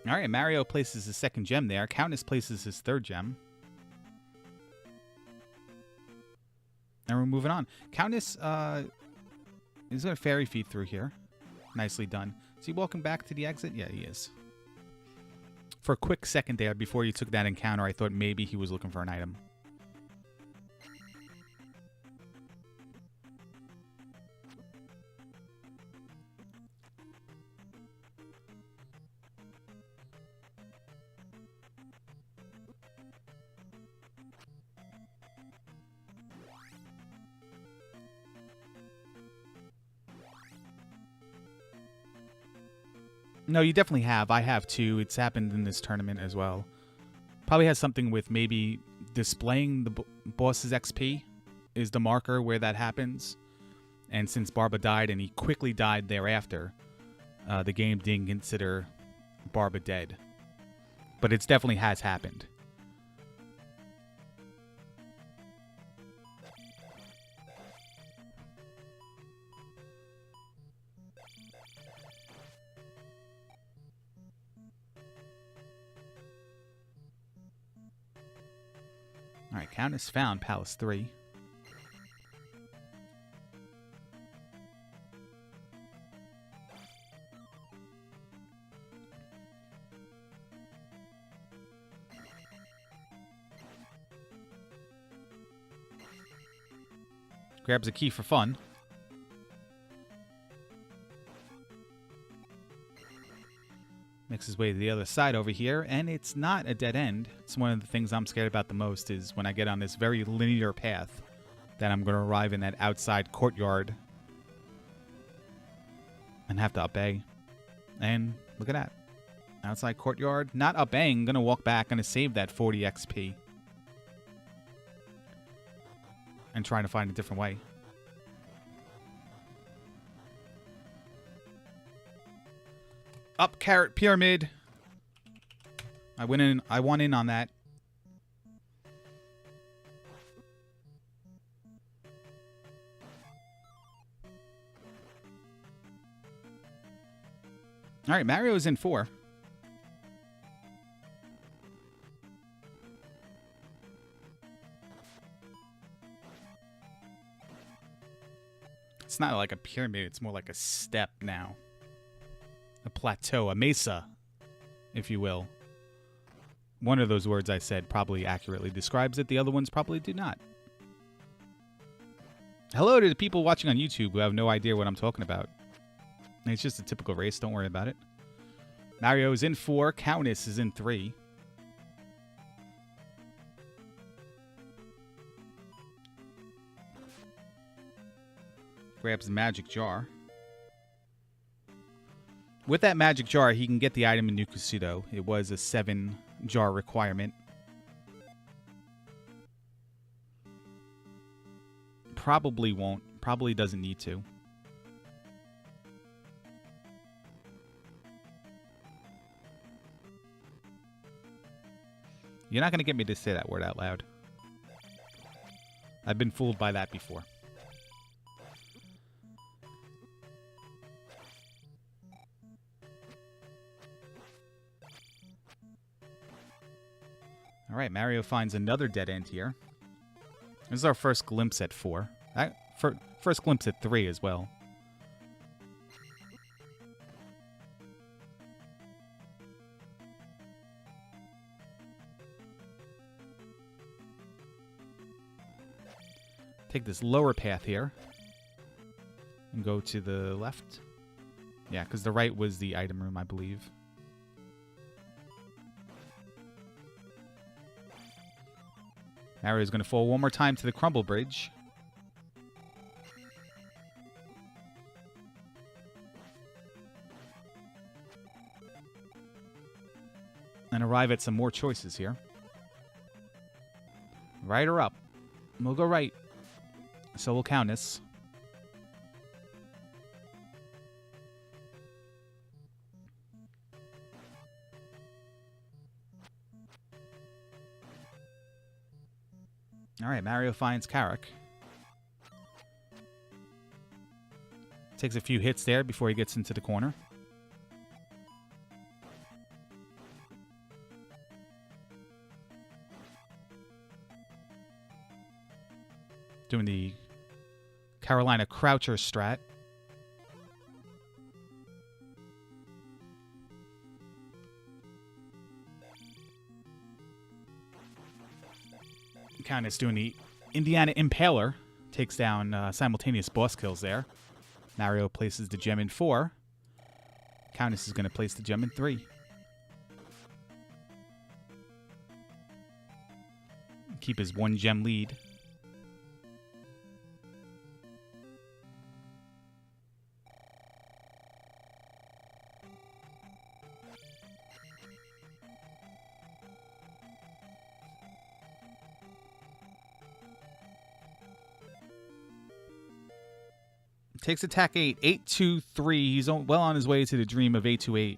All right, Mario places his second gem there. Countess places his third gem. And we're moving on. Countess is going to fairy feed through here. Nicely done. Is he walking back to the exit? Yeah, he is. For a quick second there, before you took that encounter, I thought maybe he was looking for an item. No, you definitely have. I have too. It's happened in this tournament as well. Probably has something with maybe displaying the boss's XP is the marker where that happens. And since Barba died and he quickly died thereafter, the game didn't consider Barba dead. But it definitely has happened. Alright, Countess found Palace 3. Grabs a key for fun. Makes his way to the other side over here, and it's not a dead end. It's one of the things I'm scared about the most is when I get on this very linear path that I'm going to arrive in that outside courtyard and have to up-A. And look at that. Outside courtyard, not up-Aing. I'm going to walk back, going to save that 40 XP. And trying to find a different way. Up carrot pyramid. I want in on that. All right, Mario's in 4. It's not like a pyramid, it's more like a step now. A plateau, a mesa, if you will. One of those words I said probably accurately describes it. The other ones probably do not. Hello to the people watching on YouTube who have no idea what I'm talking about. It's just a typical race. Don't worry about it. Mario is in 4. Countess is in 3. Grabs the magic jar. With that magic jar, he can get the item in Nukusudo. It was a 7-jar requirement. Probably won't. Probably doesn't need to. You're not going to get me to say that word out loud. I've been fooled by that before. All right, Mario finds another dead end here. This is our first glimpse at 4. First glimpse at 3 as well. Take this lower path here and go to the left. Yeah, because the right was the item room, I believe. Mario's going to fall one more time to the crumble bridge. And arrive at some more choices here. Right or up? We'll go right. So will Countess. All right, Mario finds Karak. Takes a few hits there before he gets into the corner. Doing the Carolina Croucher strat. Countess doing the Indiana Impaler. Takes down simultaneous boss kills there. Mario places the gem in 4. Countess is going to place the gem in 3. Keep his 1 gem lead. Takes attack 8. 8-2-3. He's well on his way to the dream of 8-2-8.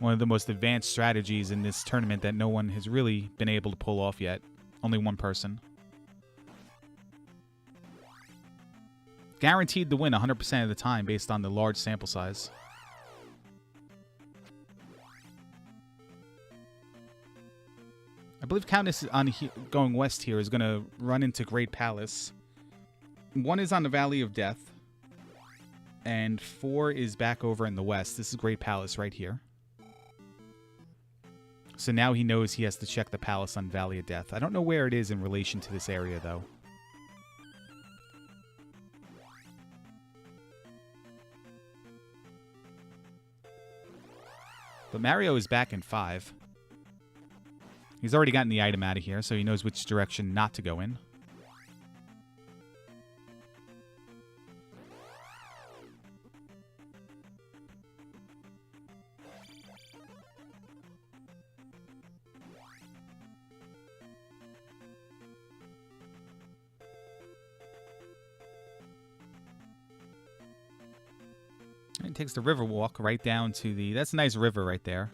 One of the most advanced strategies in this tournament that no one has really been able to pull off yet. Only one person. Guaranteed to win 100% of the time based on the large sample size. I believe Countess on going west here is going to run into Great Palace. 1 is on the Valley of Death. And 4 is back over in the west. This is Great Palace right here. So now he knows he has to check the palace on Valley of Death. I don't know where it is in relation to this area, though. But Mario is back in 5. He's already gotten the item out of here, so he knows which direction not to go in. It takes the river walk right down to the... That's a nice river right there.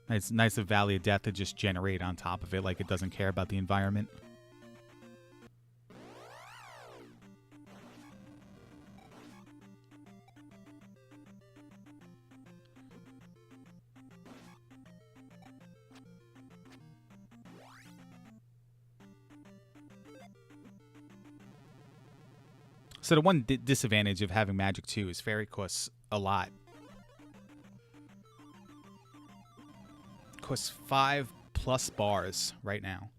It's nice of Valley of Death to just generate on top of it like it doesn't care about the environment. So the one disadvantage of having Magic 2 is Fairy costs a lot. Costs 5+ bars right now.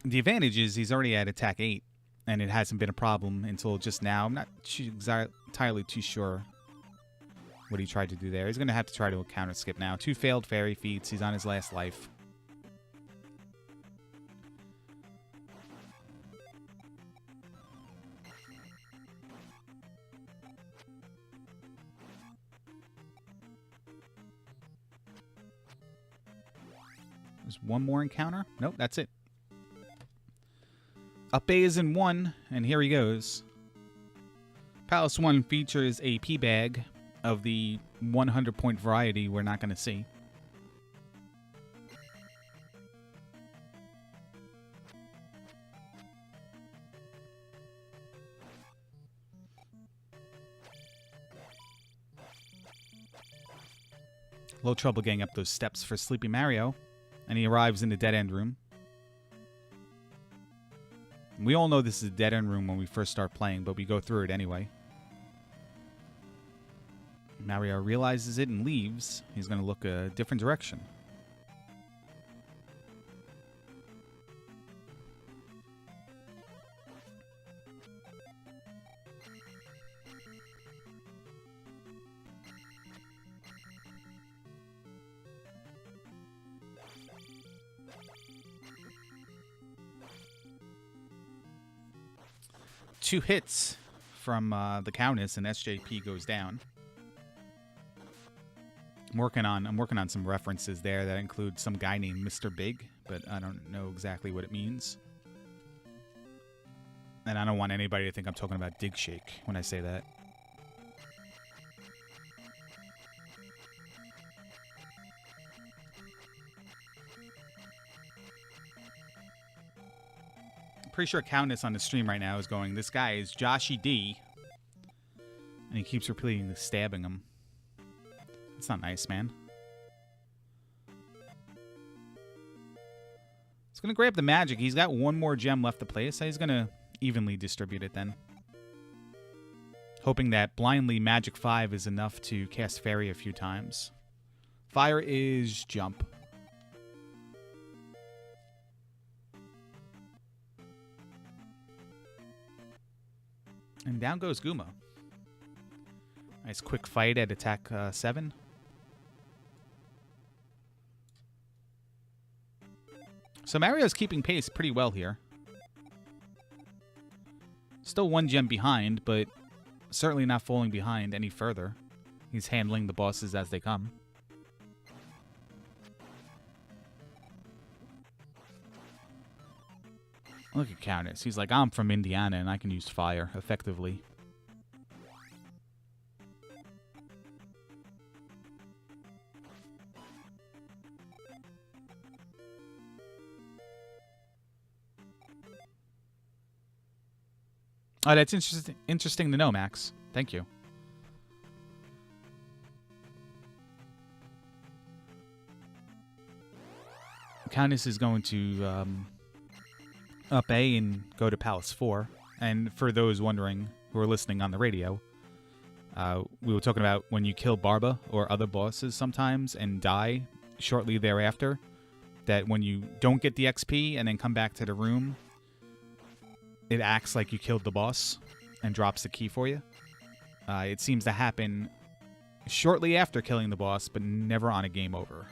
The advantage is he's already at attack 8, and it hasn't been a problem until just now. I'm not entirely too sure what he tried to do there. He's going to have to try to counter skip now. 2 failed fairy feats. He's on his last life. There's one more encounter. Nope, that's it. Up A is in 1, and here he goes. Palace 1 features a P-bag of the 100-point variety we're not going to see. A little trouble getting up those steps for SleepyMario. And he arrives in the dead-end room. We all know this is a dead-end room when we first start playing, but we go through it anyway. Mario realizes it and leaves. He's going to look a different direction. Two hits from TheCowness, and SJP goes down. I'm working on some references there that include some guy named Mr. Big, but I don't know exactly what it means. And I don't want anybody to think I'm talking about Dig Shake when I say that. Pretty sure Countess on the stream right now is going, this guy is Joshy D. And he keeps repeatedly stabbing him. That's not nice, man. He's going to grab the magic. He's got one more gem left to play, so he's going to evenly distribute it then. Hoping that blindly Magic 5 is enough to cast Fairy a few times. Fire is jump. And down goes Guma. Nice quick fight at attack 7. So Mario's keeping pace pretty well here. Still one gem behind, but certainly not falling behind any further. He's handling the bosses as they come. Look at Countess. He's like, I'm from Indiana and I can use fire effectively. Oh, that's interesting to know, Max. Thank you. Countess is going to up A and go to Palace 4. And for those wondering who are listening on the radio, we were talking about when you kill Barba or other bosses sometimes and die shortly thereafter, that when you don't get the XP and then come back to the room, it acts like you killed the boss and drops the key for you. It seems to happen shortly after killing the boss, but never on a game over.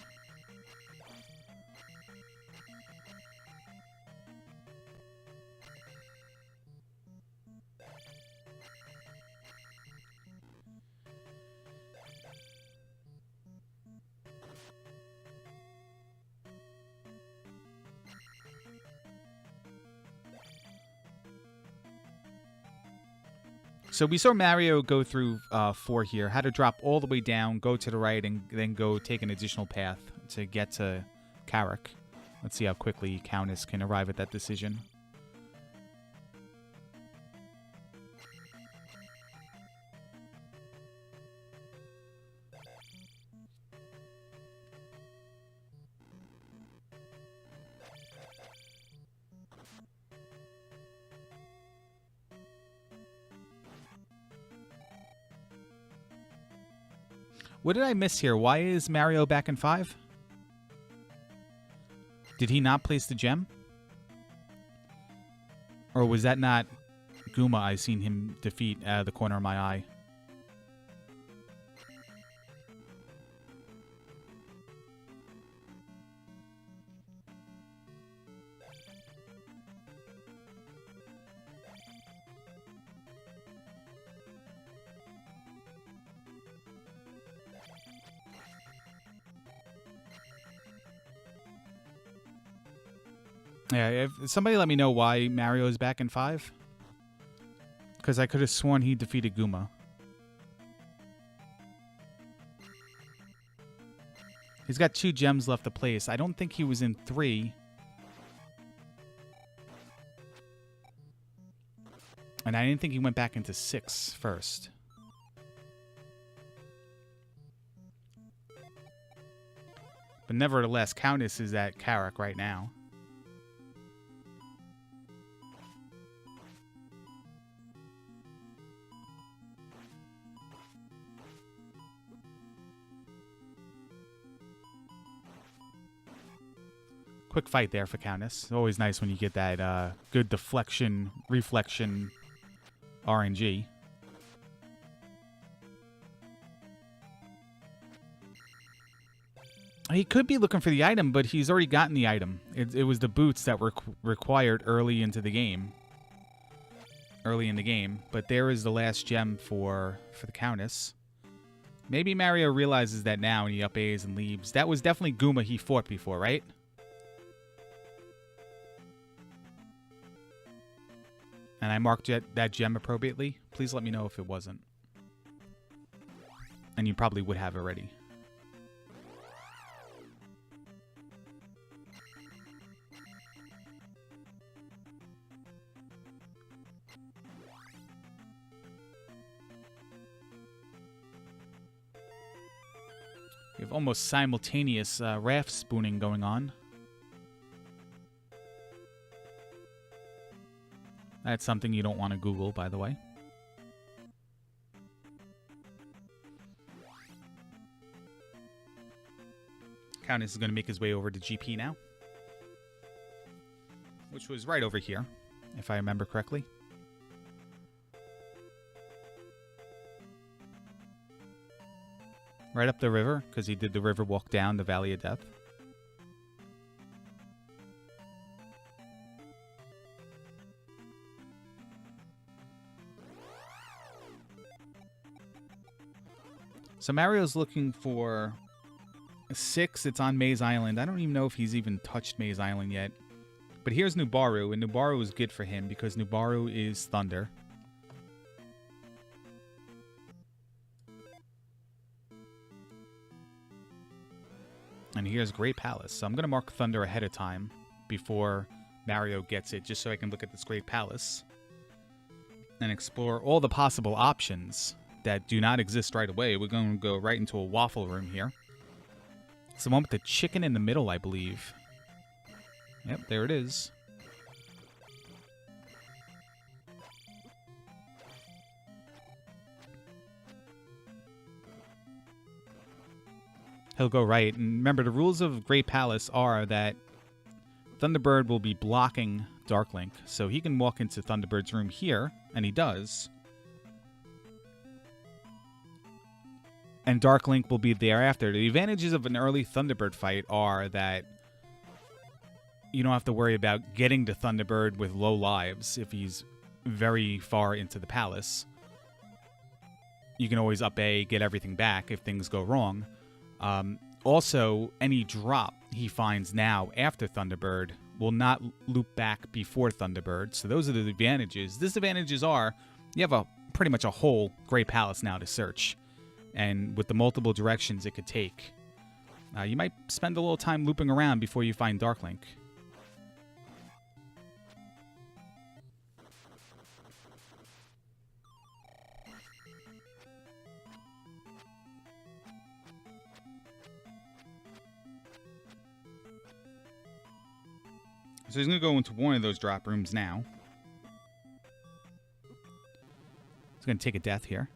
So we saw Mario go through 4 here, had to drop all the way down, go to the right, and then go take an additional path to get to Carrick. Let's see how quickly Countess can arrive at that decision. What did I miss here? Why is Mario back in 5? Did he not place the gem? Or was that not Goomba I seen him defeat out of the corner of my eye? Yeah, if somebody let me know why Mario is back in 5. Because I could have sworn he defeated Goomba. He's got 2 gems left to place. I don't think he was in 3. And I didn't think he went back into 6 first. But nevertheless, Countess is at Carrick right now. Quick fight there for Countess. Always nice when you get that good deflection, reflection RNG. He could be looking for the item, but he's already gotten the item. It was the boots that were required early into the game. Early in the game. But there is the last gem for the Countess. Maybe Mario realizes that now and he up A's and leaves. That was definitely Goomba he fought before, right? And I marked that gem appropriately. Please let me know if it wasn't. And you probably would have already. We have almost simultaneous raft spooning going on. That's something you don't want to Google, by the way. Countess is going to make his way over to GP now. Which was right over here, if I remember correctly. Right up the river, because he did the river walk down the Valley of Death. So Mario's looking for 6. It's on Maze Island. I don't even know if he's even touched Maze Island yet. But here's Nubaru, and Nubaru is good for him because Nubaru is thunder. And here's Great Palace. So I'm going to mark thunder ahead of time before Mario gets it, just so I can look at this Great Palace and explore all the possible options that do not exist right away. We're going to go right into a waffle room here. It's the one with the chicken in the middle, I believe. Yep, there it is. He'll go right. And remember, the rules of Great Palace are that Thunderbird will be blocking Dark Link. So he can walk into Thunderbird's room here, and he does. And Dark Link will be thereafter. The advantages of an early Thunderbird fight are that you don't have to worry about getting to Thunderbird with low lives if he's very far into the palace. You can always up A, get everything back if things go wrong. Also, any drop he finds now after Thunderbird will not loop back before Thunderbird. So those are the advantages. Disadvantages are you have pretty much a whole Great Palace now to search. And with the multiple directions it could take, you might spend a little time looping around before you find Dark Link. So he's going to go into one of those drop rooms now. He's going to take a death here.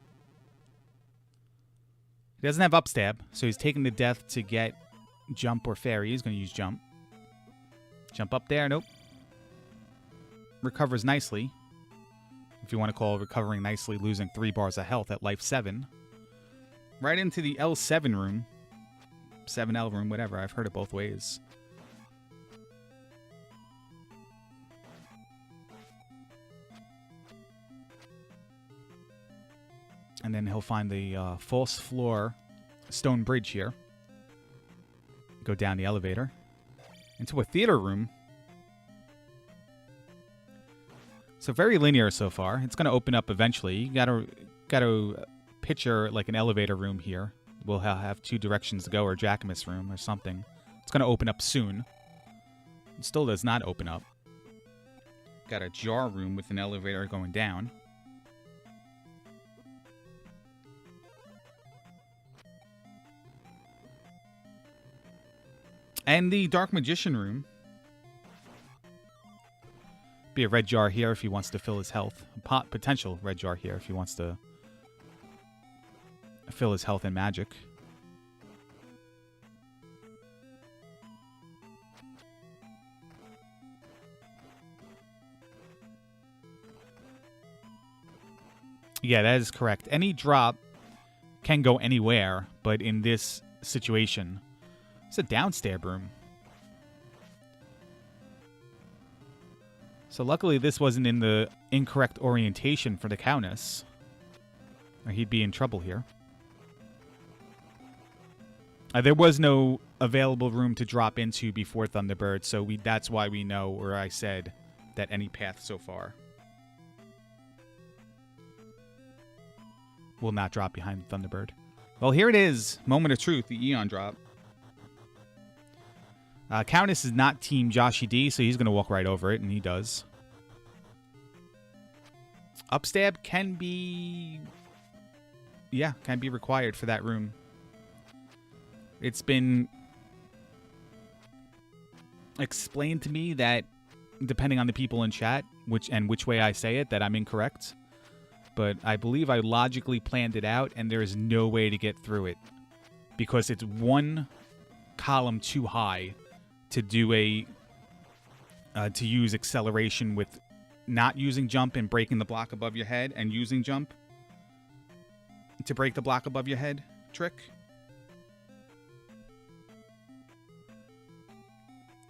He doesn't have upstab, so he's taking the death to get jump or fairy. He's going to use jump. Jump up there. Nope. Recovers nicely. If you want to call recovering nicely, losing 3 bars of health at life 7. Right into the L7 room. 7L room, whatever. I've heard it both ways. And then he'll find the false floor stone bridge here. Go down the elevator. Into a theater room. So very linear so far. It's going to open up eventually. You gotta picture like an elevator room here. We'll have 2 directions to go, or Jackamus room or something. It's going to open up soon. It still does not open up. Got a jar room with an elevator going down. And the Dark Magician room. Be a red jar here if he wants to fill his health. A potential red jar here if he wants to fill his health and magic. Yeah, that is correct. Any drop can go anywhere, but in this situation, it's a downstab room. So luckily this wasn't in the incorrect orientation for the TheCowness, or he'd be in trouble here. There was no available room to drop into before Thunderbird, so that's why we know, or I said, that any path so far will not drop behind Thunderbird. Well, here it is. Moment of truth, the Eon drop. Countess is not Team Joshy D, so he's going to walk right over it, and he does. Upstab can be... yeah, can be required for that room. It's been explained to me that, depending on the people in chat, which way I say it, that I'm incorrect. But I believe I logically planned it out, and there is no way to get through it. Because it's one column too high to do to use acceleration with not using jump and breaking the block above your head, and using jump to break the block above your head trick.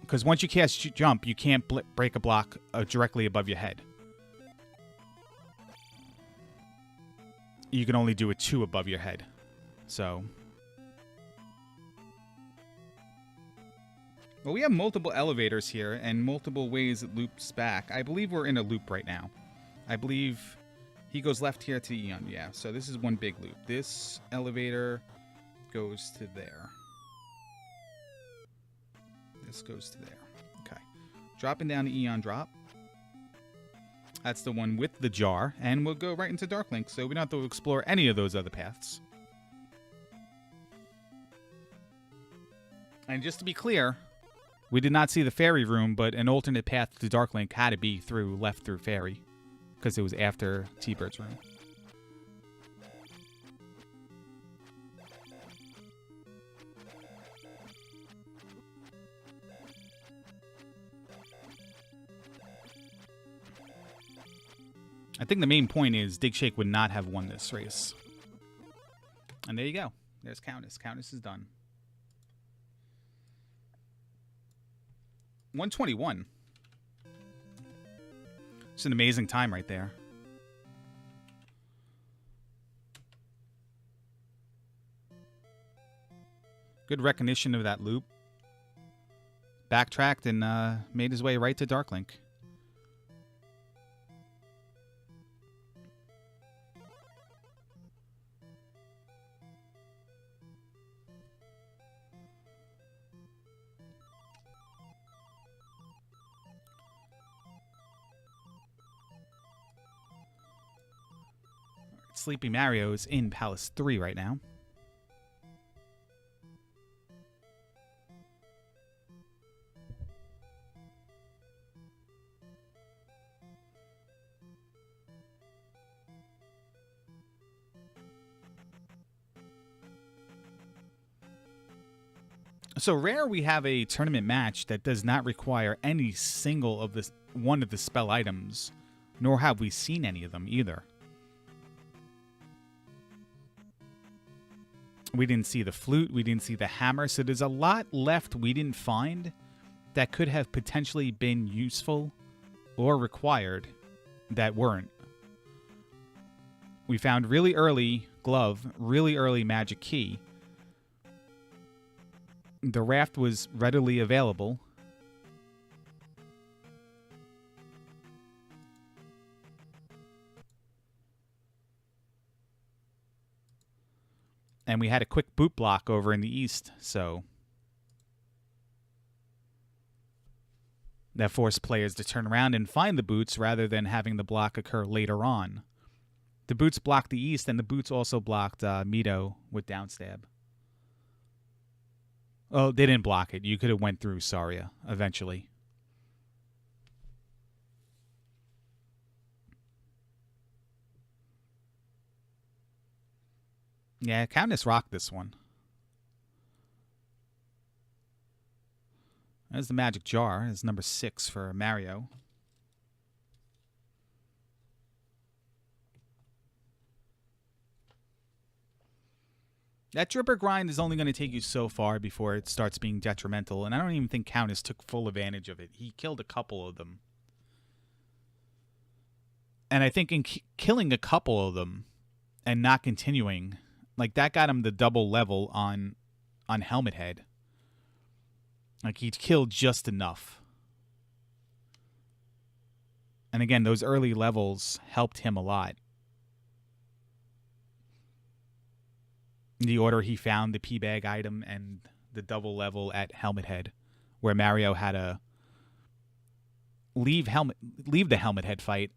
Because once you cast jump, you can't break a block directly above your head. You can only do it 2 above your head. So Well, we have multiple elevators here and multiple ways it loops back. I believe we're in a loop right now. I believe he goes left here to Eon. Yeah, so this is one big loop. This elevator goes to there. This goes to there. Okay. Dropping down to Eon drop. That's the one with the jar. And we'll go right into Darklink, so we don't have to explore any of those other paths. And just to be clear, we did not see the fairy room, but an alternate path to Darklink had to be through left through fairy, because it was after T-Bird's room. I think the main point is Dig Shake would not have won this race. And there you go. There's Countess. Countess is done. 121. It's an amazing time right there. Good recognition of that loop. Backtracked and made his way right to Darklink. SleepyMario is in Palace 3 right now. So rare we have a tournament match that does not require any single of this one of the spell items, nor have we seen any of them either. We didn't see the flute, we didn't see the hammer, so there's a lot left we didn't find that could have potentially been useful or required that weren't. We found really early glove, really early magic key. The raft was readily available. And we had a quick boot block over in the east, so that forced players to turn around and find the boots rather than having the block occur later on. The boots blocked the east, and the boots also blocked Mito with downstab. Oh, they didn't block it. You could have went through Saria eventually. Yeah, Countess rocked this one. There's the magic jar. It's number 6 for Mario. That dripper grind is only going to take you so far before it starts being detrimental, and I don't even think Countess took full advantage of it. He killed a couple of them. And I think in killing a couple of them and not continuing, like that got him the double level on Helmet Head. Like he killed just enough. And again, those early levels helped him a lot. The order he found the P-Bag item and the double level at Helmet Head, where Mario had to leave the Helmet Head fight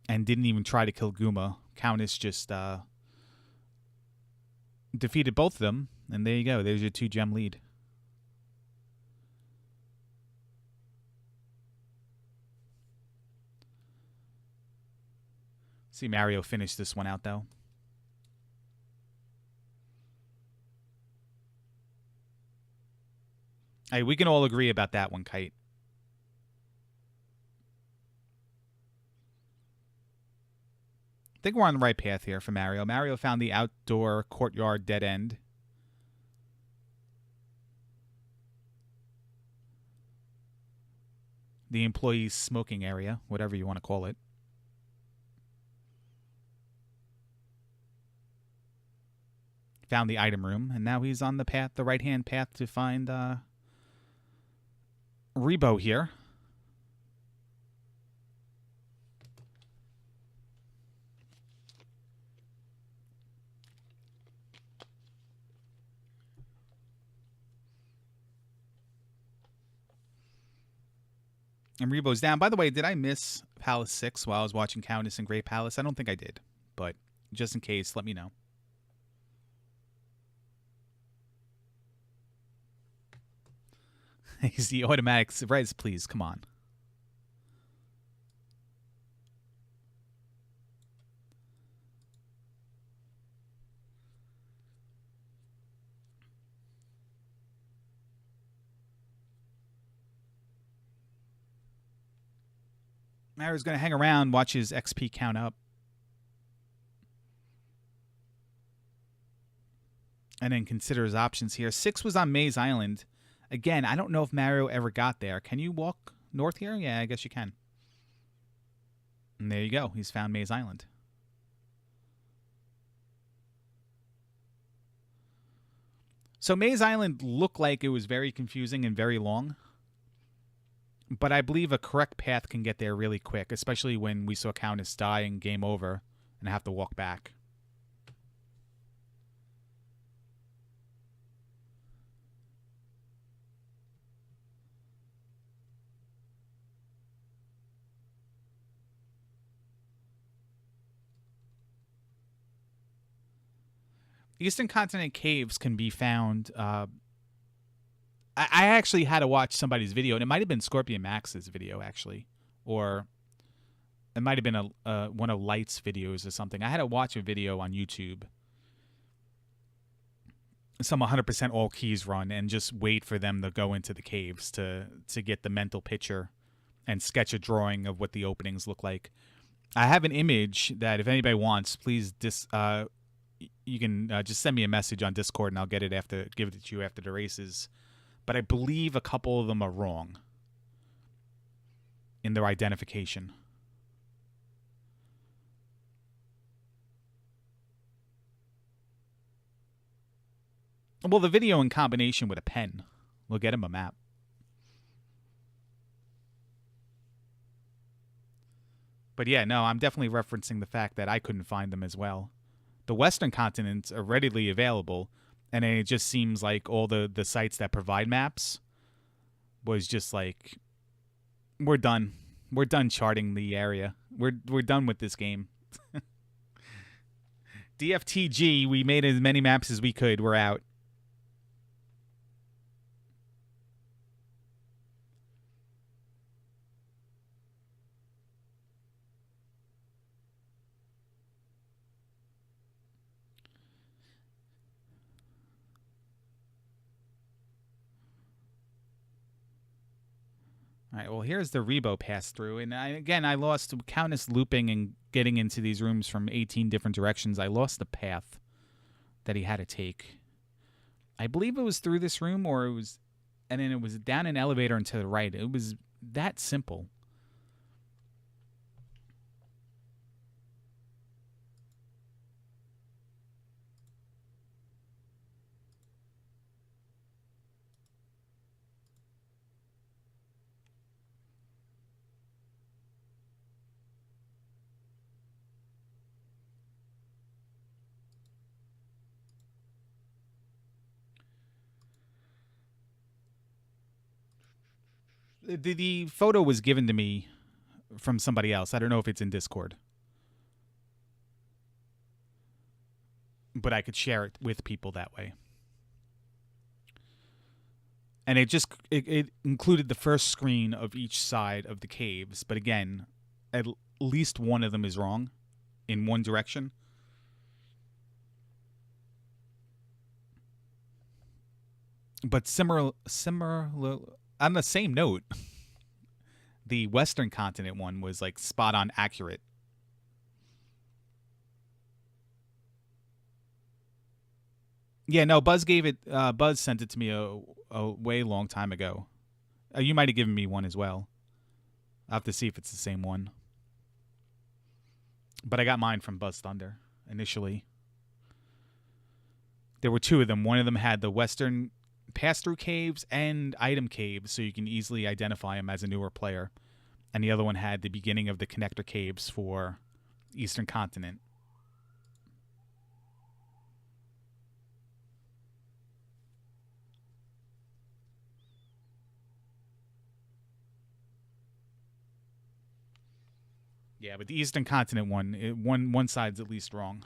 and didn't even try to kill Goomba. Countess just defeated both of them, and there you go. There's your 2-gem lead. See Mario finish this one out, though. Hey, we can all agree about that one, Kite. I think we're on the right path here for Mario. Mario found the outdoor courtyard dead end. The employee's smoking area, whatever you want to call it. found the item room, and now he's on the path, the right-hand path to find Rebo here. And Rebo's down. By the way, did I miss Palace 6 while I was watching Countess and Great Palace? I don't think I did, but just in case, let me know. He's the automatic res, please, come on. Mario's going to hang around, watch his XP count up. And then consider his options here. 6 was on Maze Island. Again, I don't know if Mario ever got there. Can you walk north here? Yeah, I guess you can. And there you go. He's found Maze Island. So Maze Island looked like it was very confusing and very long. But I believe a correct path can get there really quick, especially when we saw Countess die and game over and have to walk back. Eastern Continent caves can be found. I actually had to watch somebody's video, and it might have been Scorpion Max's video, actually. Or it might have been one of Light's videos or something. I had to watch a video on YouTube. Some 100% all keys run, and just wait for them to go into the caves to get the mental picture and sketch a drawing of what the openings look like. I have an image that if anybody wants, please you can just send me a message on Discord, and I'll give it to you after the races. But I believe a couple of them are wrong in their identification. Well, the video in combination with a pen will get him a map. But yeah, no, I'm definitely referencing the fact that I couldn't find them as well. The Western continents are readily available, and it just seems like all the sites that provide maps was just like, we're done. We're done charting the area. We're done with this game. DFTG, we made as many maps as we could. We're out. All right, well, here's the Rebo pass-through. And I lost Countess looping and getting into these rooms from 18 different directions. I lost the path that he had to take. I believe it was through this room, or it was... And then it was down an elevator and to the right. It was that simple. The photo was given to me from somebody else. I don't know if it's in Discord. But I could share it with people that way. And it included the first screen of each side of the caves. But again, at least one of them is wrong in one direction. But similar on the same note, the Western Continent one was like spot on accurate. Yeah, no, Buzz sent it to me a way long time ago. You might have given me one as well. I'll have to see if it's the same one. But I got mine from Buzz Thunder initially. There were two of them. One of them had the western pass-through caves and item caves, so you can easily identify them as a newer player. And the other one had the beginning of the connector caves for Eastern Continent. Yeah, but the Eastern Continent one side's at least wrong.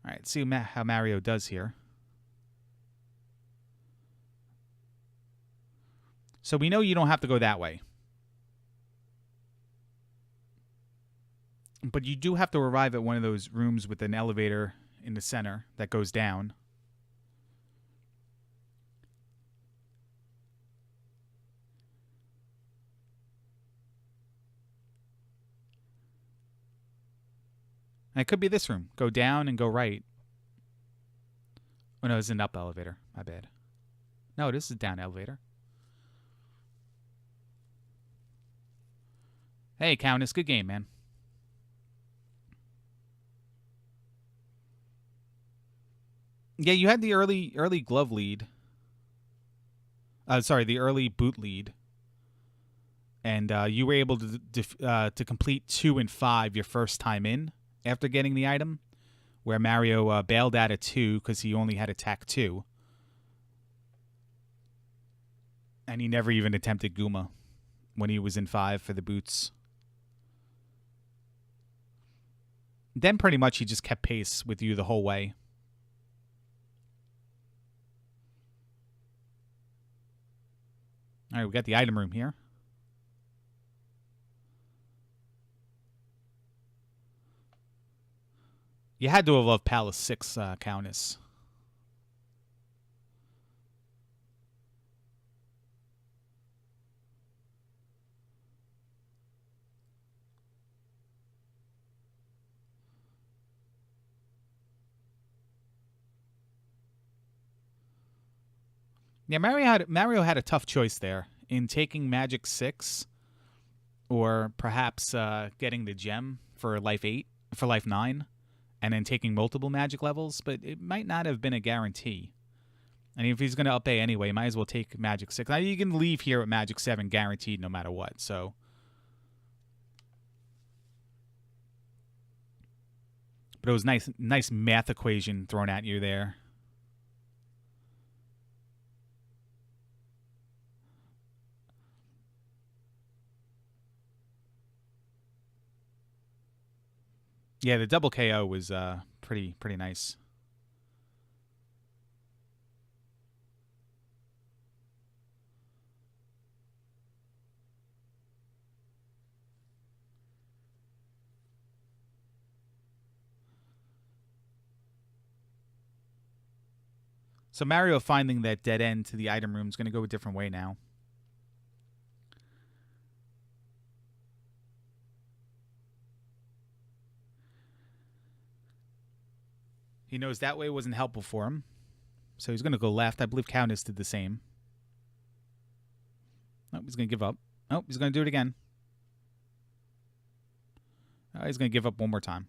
All right, see how Mario does here. So we know you don't have to go that way. But you do have to arrive at one of those rooms with an elevator in the center that goes down. And it could be this room. Go down and go right. Oh, no, it's an up elevator. My bad. No, this is a down elevator. Hey, Countess. Good game, man. Yeah, you had the early glove lead. Sorry, the early boot lead. And you were able to complete 2 and 5 your first time in after getting the item, where Mario bailed out at 2 because he only had attack 2. And he never even attempted Goomba when he was in 5 for the boots. Then pretty much he just kept pace with you the whole way. All right, we got the item room here. You had to have loved Palace 6, Countess. Yeah, Mario had a tough choice there in taking Magic 6 or perhaps getting the gem for Life 9 and then taking multiple magic levels, but it might not have been a guarantee. And if he's going to up A anyway, might as well take Magic 6. Now, you can leave here at Magic 7 guaranteed no matter what, so. But it was nice math equation thrown at you there. Yeah, the double KO was pretty nice. So Mario finding that dead end to the item room is going to go a different way now. He knows that way wasn't helpful for him. So he's going to go left. I believe Countess did the same. Oh, he's going to give up. Oh, he's going to do it again. Oh, he's going to give up one more time.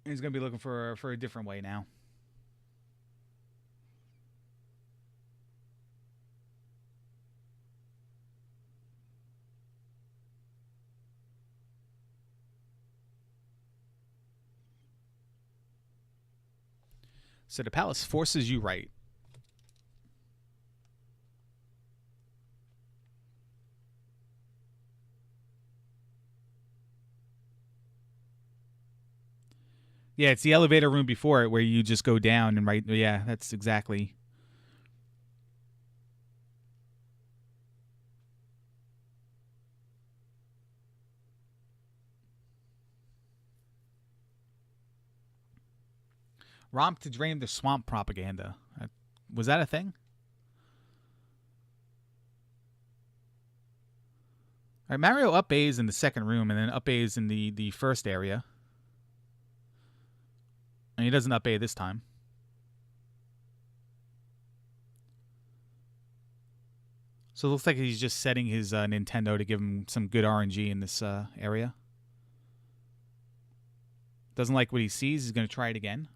He's going to be looking for a different way now. So the palace forces you right. Yeah, it's the elevator room before it where you just go down and right. Yeah, that's exactly. Romp to drain the swamp propaganda. Was that a thing? All right, Mario up A's in the second room and then up A's in the first area. And he doesn't up A this time. So it looks like he's just setting his Nintendo to give him some good RNG in this area. Doesn't like what he sees. He's going to try it again.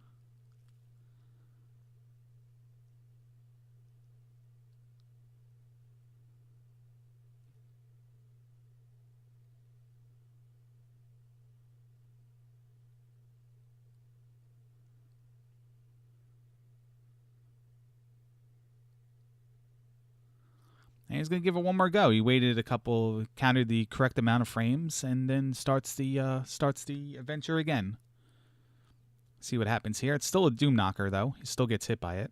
And he's going to give it one more go. He waited a couple, counted the correct amount of frames, and then starts the adventure again. See what happens here. It's still a Doom Knocker, though. He still gets hit by it.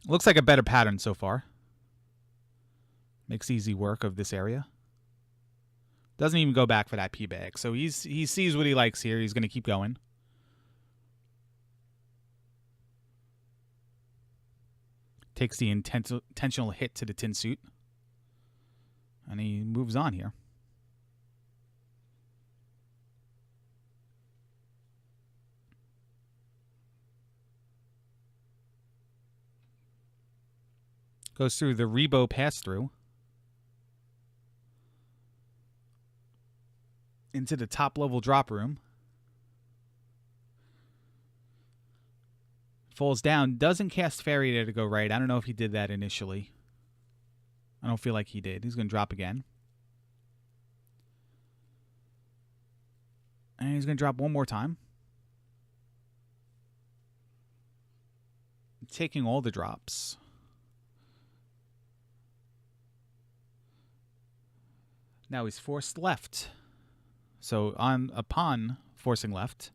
Looks like a better pattern so far. Makes easy work of this area. Doesn't even go back for that P-bag. So he sees what he likes here. He's going to keep going. Takes the intentional hit to the tin suit. And he moves on here. Goes through the Rebo pass-through. Into the top-level drop room. Falls down. Doesn't cast Fairy there to go right. I don't know if he did that initially. I don't feel like he did. He's going to drop again. And he's going to drop one more time. Taking all the drops. Now he's forced left. So upon forcing left,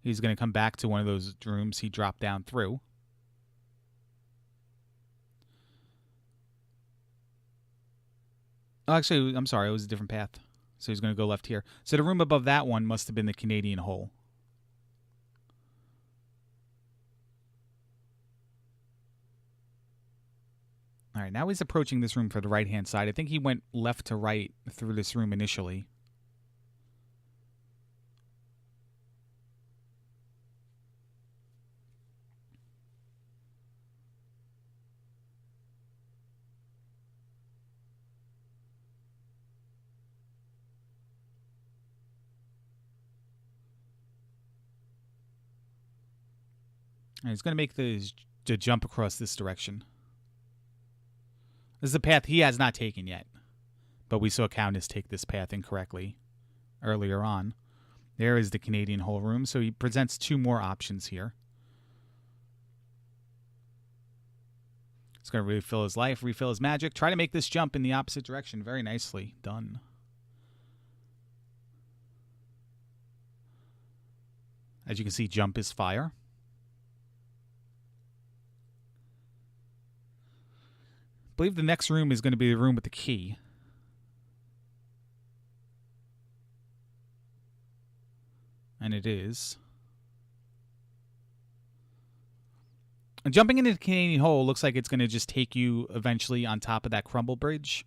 he's going to come back to one of those rooms he dropped down through. Oh, actually, I'm sorry. It was a different path. So he's going to go left here. So the room above that one must have been the Canadian hole. All right, now he's approaching this room for the right-hand side. I think he went left to right through this room initially. And he's going to make the jump across this direction. This is a path he has not taken yet. But we saw TheCowness take this path incorrectly earlier on. There is the Canadian hole room. So he presents two more options here. He's going to refill his life, refill his magic. Try to make this jump in the opposite direction. Very nicely done. As you can see, jump is fire. I believe the next room is going to be the room with the key. And it is. And jumping into the Canadian hole looks like it's going to just take you eventually on top of that crumble bridge.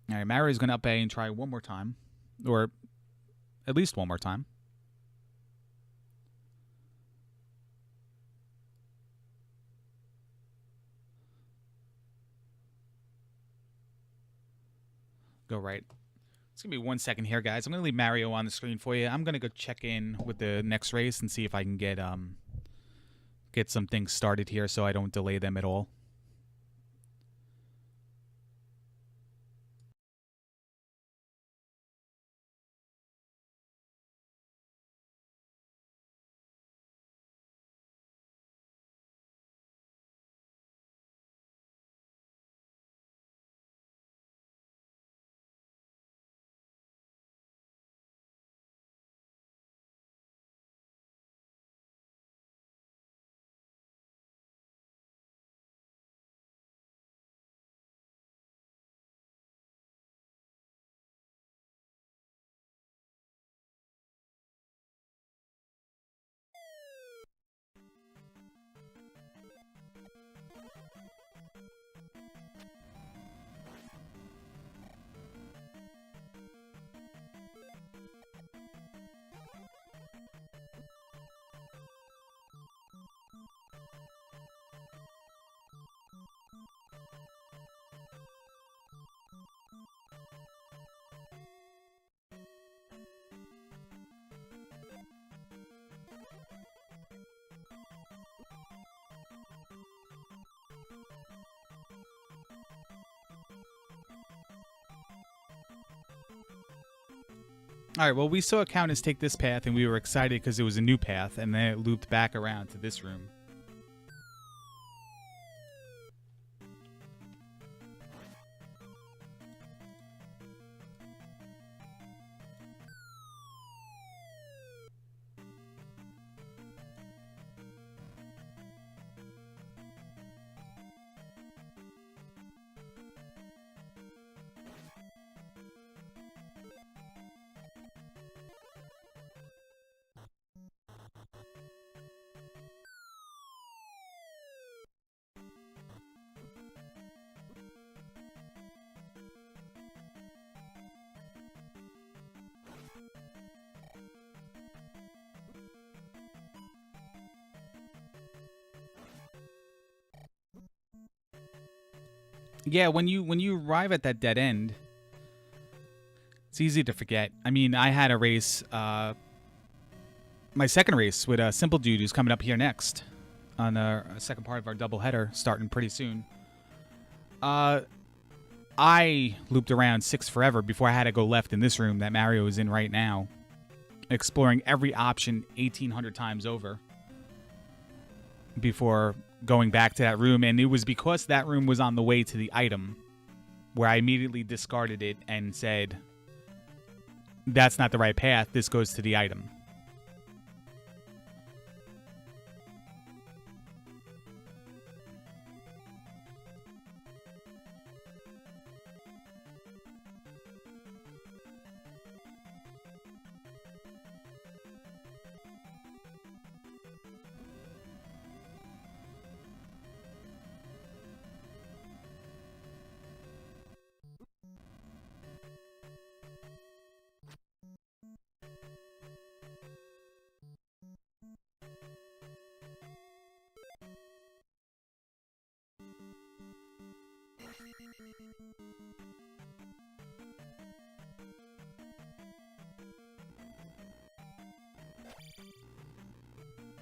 All right, Mario's going to up A and try one more time. Or at least one more time. Go right. It's going to be 1 second here, guys. I'm going to leave Mario on the screen for you. I'm going to go check in with the next race and see if I can get some things started here so I don't delay them at all. All right, well, we saw Countess take this path, and we were excited because it was a new path, and then it looped back around to this room. Yeah, when you arrive at that dead end, it's easy to forget. I mean, I had a race, my second race with a Simple Dude who's coming up here next on a second part of our doubleheader starting pretty soon. I looped around 6 forever before I had to go left in this room that Mario is in right now, exploring every option 1,800 times over before going back to that room, and it was because that room was on the way to the item where I immediately discarded it and said, that's not the right path, this goes to the item.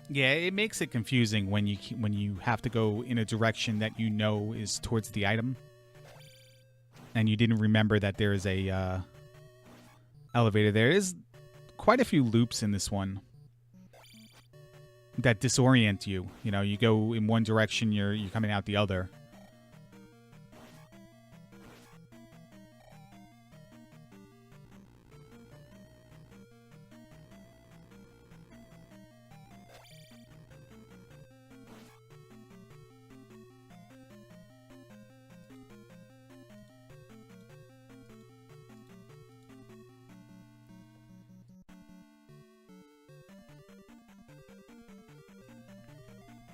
Yeah, it makes it confusing when you have to go in a direction that you know is towards the item, and you didn't remember that there is a elevator there. There's quite a few loops in this one that disorient you. You know, you go in one direction, you're coming out the other.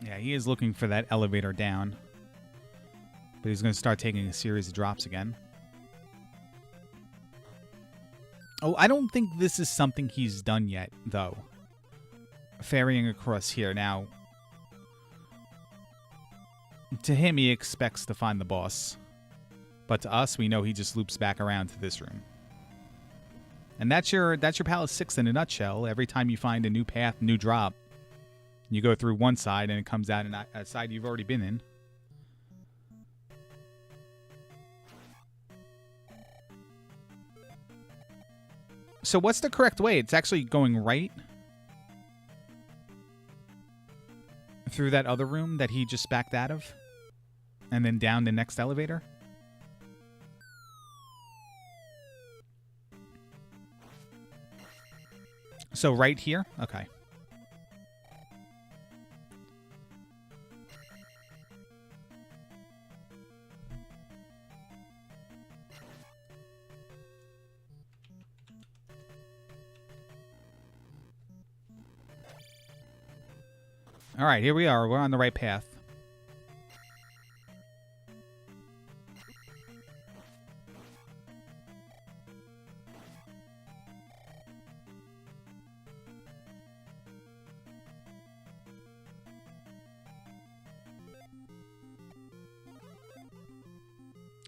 Yeah, he is looking for that elevator down. But he's going to start taking a series of drops again. Oh, I don't think this is something he's done yet, though. Ferrying across here. Now, to him, he expects to find the boss. But to us, we know he just loops back around to this room. And that's your Palace 6 in a nutshell. Every time you find a new path, new drop, you go through one side and it comes out in a side you've already been in. So what's the correct way? It's actually going right through that other room that he just backed out of, and then down the next elevator. So right here? Okay. All right, here we are. We're on the right path.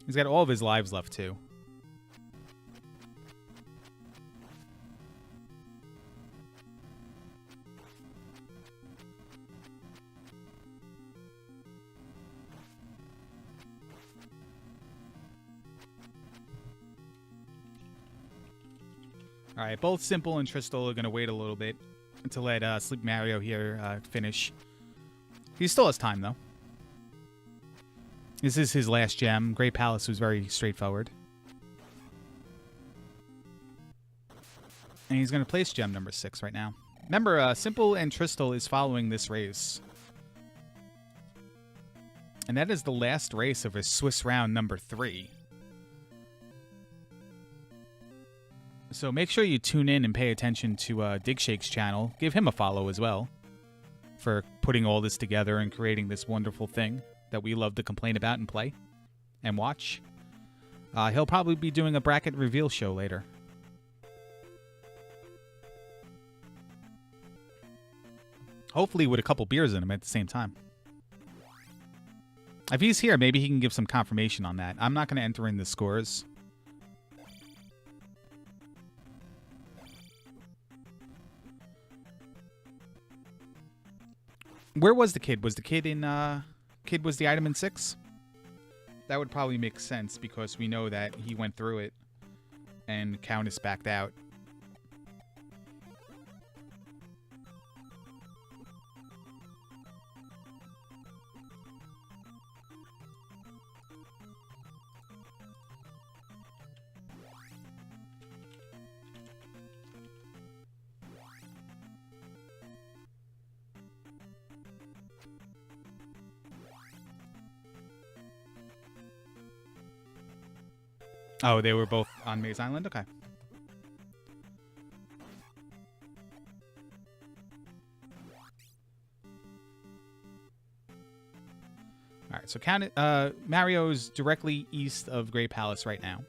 He's got all of his lives left, too. All right, both Simple and Tristal are going to wait a little bit to let SleepyMario here finish. He still has time, though. This is his last gem. Great Palace was very straightforward. And he's going to place gem number 6 right now. Remember, Simple and Tristal is following this race. And that is the last race of his Swiss round number 3. So make sure you tune in and pay attention to Dig Shake's channel. Give him a follow as well for putting all this together and creating this wonderful thing that we love to complain about and play and watch. He'll probably be doing a bracket reveal show later. Hopefully with a couple beers in him at the same time. If he's here, maybe he can give some confirmation on that. I'm not going to enter in the scores. Where was the kid? Was the kid in, kid was the item in 6? That would probably make sense because we know that he went through it and Countess backed out. Oh, they were both on Maze Island? Okay. Alright, so Mario's directly east of Great Palace right now.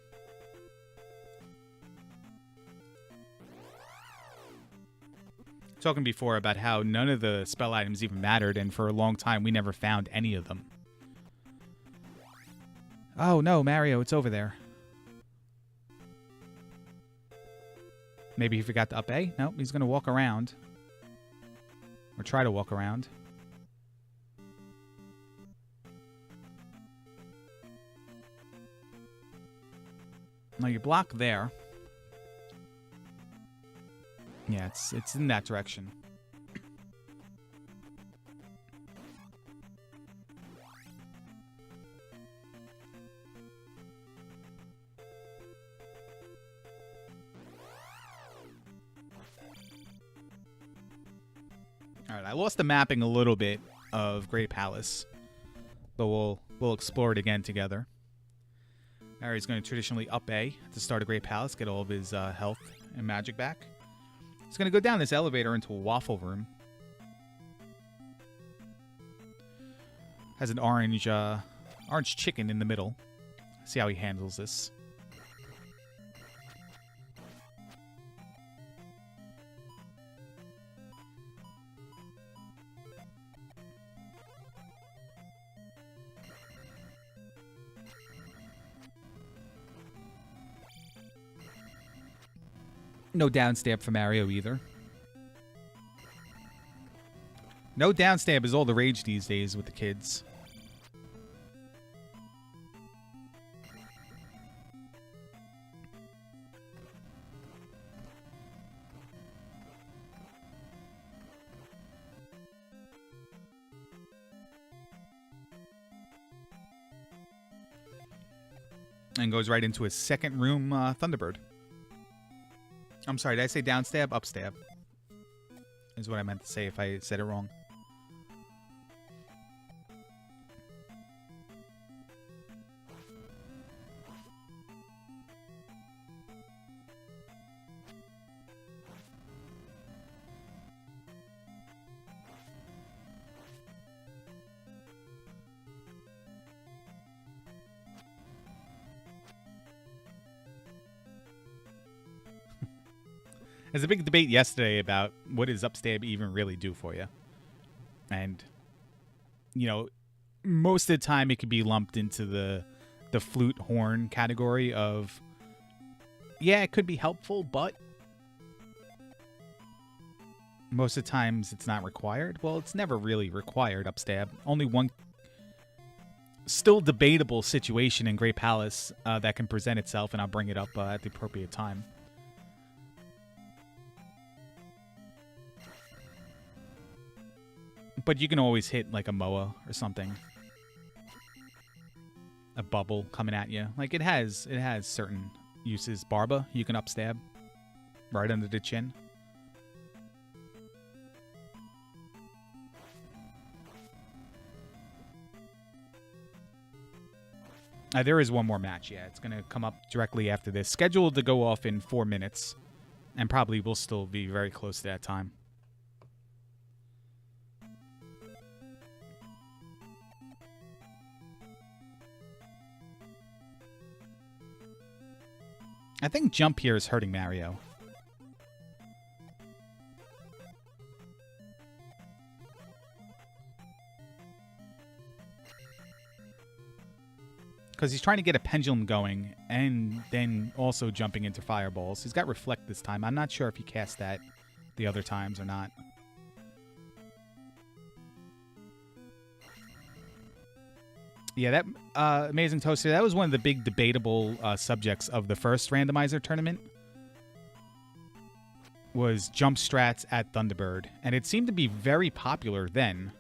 Talking before about how none of the spell items even mattered, and for a long time we never found any of them. Oh no, Mario, it's over there. Maybe he forgot to up A? Nope, he's going to walk around. Or try to walk around. Now you block there. Yeah, it's in that direction. Alright, I lost the mapping a little bit of Great Palace, but we'll explore it again together. Alright, he's going to traditionally up A to start a Great Palace, get all of his health and magic back. He's going to go down this elevator into a waffle room. Has an orange chicken in the middle. See how he handles this. No downstab for Mario either. No downstab is all the rage these days with the kids. And goes right into his second room Thunderbird. I'm sorry, did I say downstab? Upstab. Is what I meant to say if I said it wrong. There's a big debate yesterday about what does upstab even really do for you. And, you know, most of the time it could be lumped into the flute horn category of, yeah, it could be helpful, but most of the times it's not required. Well, it's never really required, upstab. Only one still debatable situation in Great Palace that can present itself, and I'll bring it up at the appropriate time. But you can always hit like a Moa or something. A bubble coming at you. Like it has certain uses. Barba, you can upstab right under the chin. There is one more match, yeah. It's going to come up directly after this. Scheduled to go off in 4 minutes. And probably will still be very close to that time. I think jump here is hurting Mario. Because he's trying to get a pendulum going and then also jumping into fireballs. He's got reflect this time. I'm not sure if he cast that the other times or not. Yeah, that Amazing Toaster, that was one of the big debatable subjects of the first Randomizer tournament. Was jump strats at Thunderbird. And it seemed to be very popular then.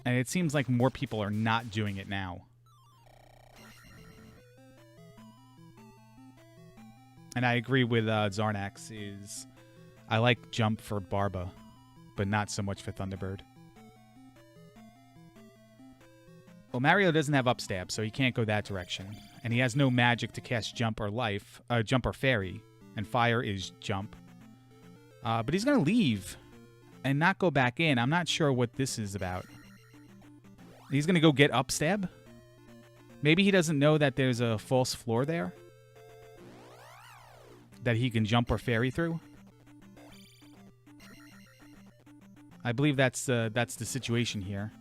And it seems like more people are not doing it now. And I agree with Zarnax is I like jump for Barba, but not so much for Thunderbird. Well, Mario doesn't have upstab, so he can't go that direction. And he has no magic to cast jump or jump or fairy. And fire is jump. But he's going to leave and not go back in. I'm not sure what this is about. He's going to go get upstab? Maybe he doesn't know that there's a false floor there that he can jump or fairy through. I believe that's the situation here.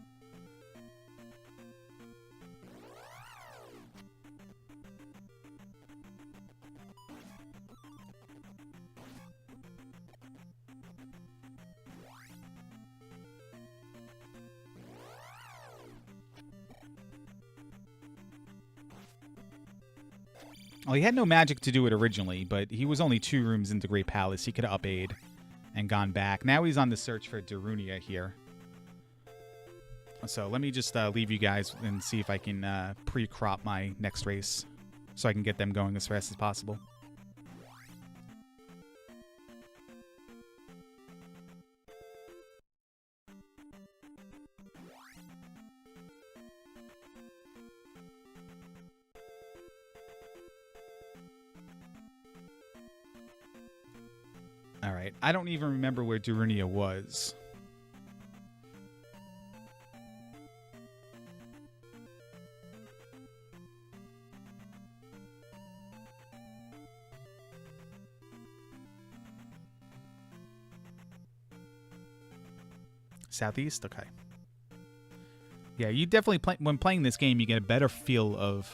Well, he had no magic to do it originally, but he was only 2 rooms into Great Palace. He could have up-A'd and gone back. Now he's on the search for Darunia here. So let me just leave you guys and see if I can pre-crop my next race so I can get them going as fast as possible. Alright, I don't even remember where Darunia was. Southeast? Okay. Yeah, you definitely, when playing this game, you get a better feel of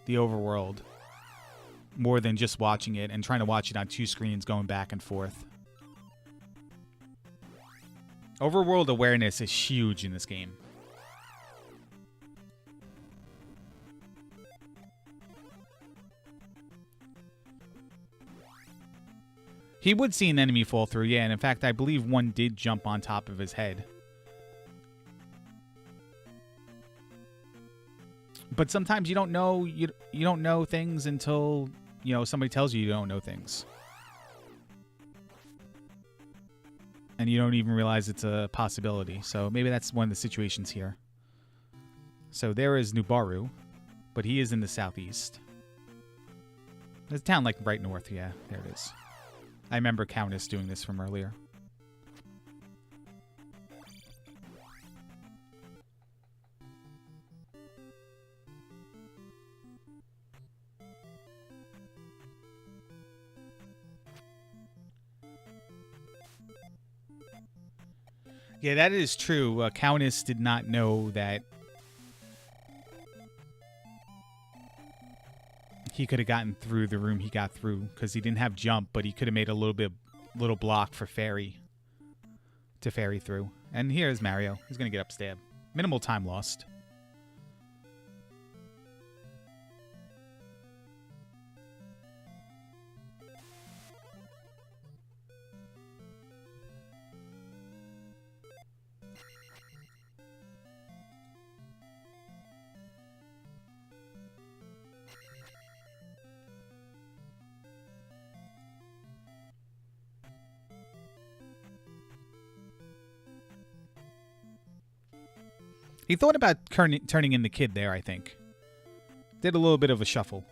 the overworld. More than just watching it and trying to watch it on 2 screens going back and forth. Overworld awareness is huge in this game. He would see an enemy fall through, yeah, and in fact, I believe one did jump on top of his head. But sometimes you don't know you don't know things until somebody tells you don't know things. And you don't even realize it's a possibility. So maybe that's one of the situations here. So there is Nubaru, but he is in the southeast. There's a town like right north, yeah, there it is. I remember TheCowness doing this from earlier. Yeah, that is true. TheCowness did not know that he could have gotten through the room he got through because he didn't have jump, but he could have made a little block for fairy to fairy through. And here's Mario. He's gonna get upstab. Minimal time lost. He thought about turning in the kid there, I think. Did a little bit of a shuffle.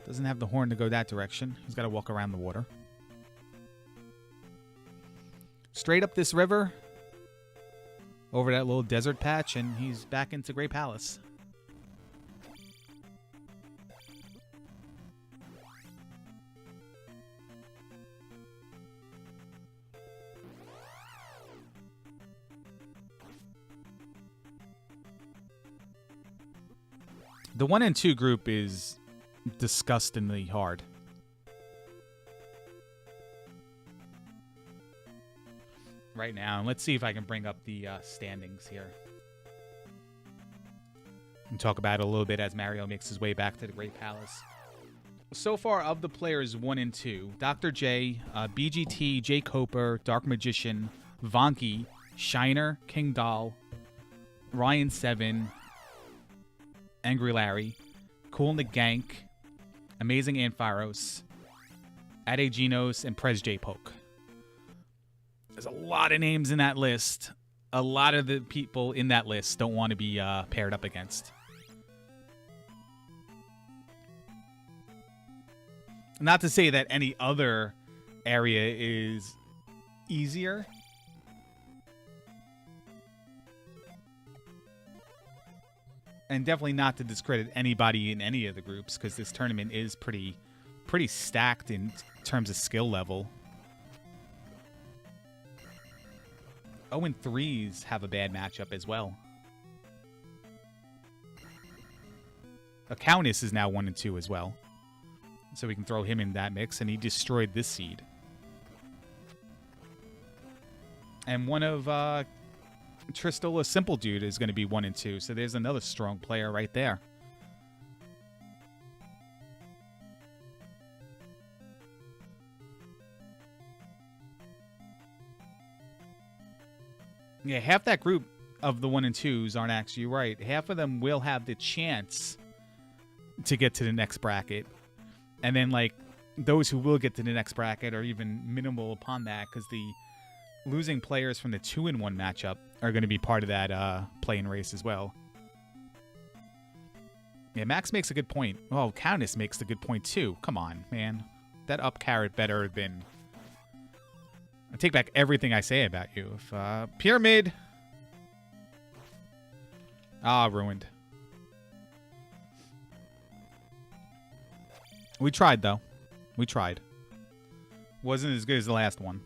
Doesn't have the horn to go that direction. He's got to walk around the water. Straight up this river, over that little desert patch, and he's back into Great Palace. The 1 and 2 group is disgustingly hard. Right now, and let's see if I can bring up the standings here and talk about it a little bit as Mario makes his way back to the Great Palace. So far, of the players 1 and 2, Dr. J, BGT, J. Coper, Dark Magician, Vonky, Shiner, King Doll, Ryan 7, Angry Larry, Cool Nick Gank, Amazing Ampharos, Adeginos, and Prez J. Poke. There's a lot of names in that list. A lot of the people in that list don't want to be paired up against. Not to say that any other area is easier. And definitely not to discredit anybody in any of the groups, because this tournament is pretty stacked in terms of skill level. 0-3s have a bad matchup as well. TheCowness is now 1 and 2 as well. So we can throw him in that mix, and he destroyed this seed. And one of Tristal, a simple dude, is going to be 1 and 2. So there's another strong player right there. Yeah, half that group of the 1 and 2s aren't actually right. Half of them will have the chance to get to the next bracket. And then, like, those who will get to the next bracket are even minimal upon that, because the losing players from the 2 and 1 matchup are going to be part of that play-in race as well. Yeah, Max makes a good point. Oh, Countess makes a good point, too. Come on, man. That up carrot better have been... I take back everything I say about you. If Pyramid... ruined. We tried, though. We tried. Wasn't as good as the last one.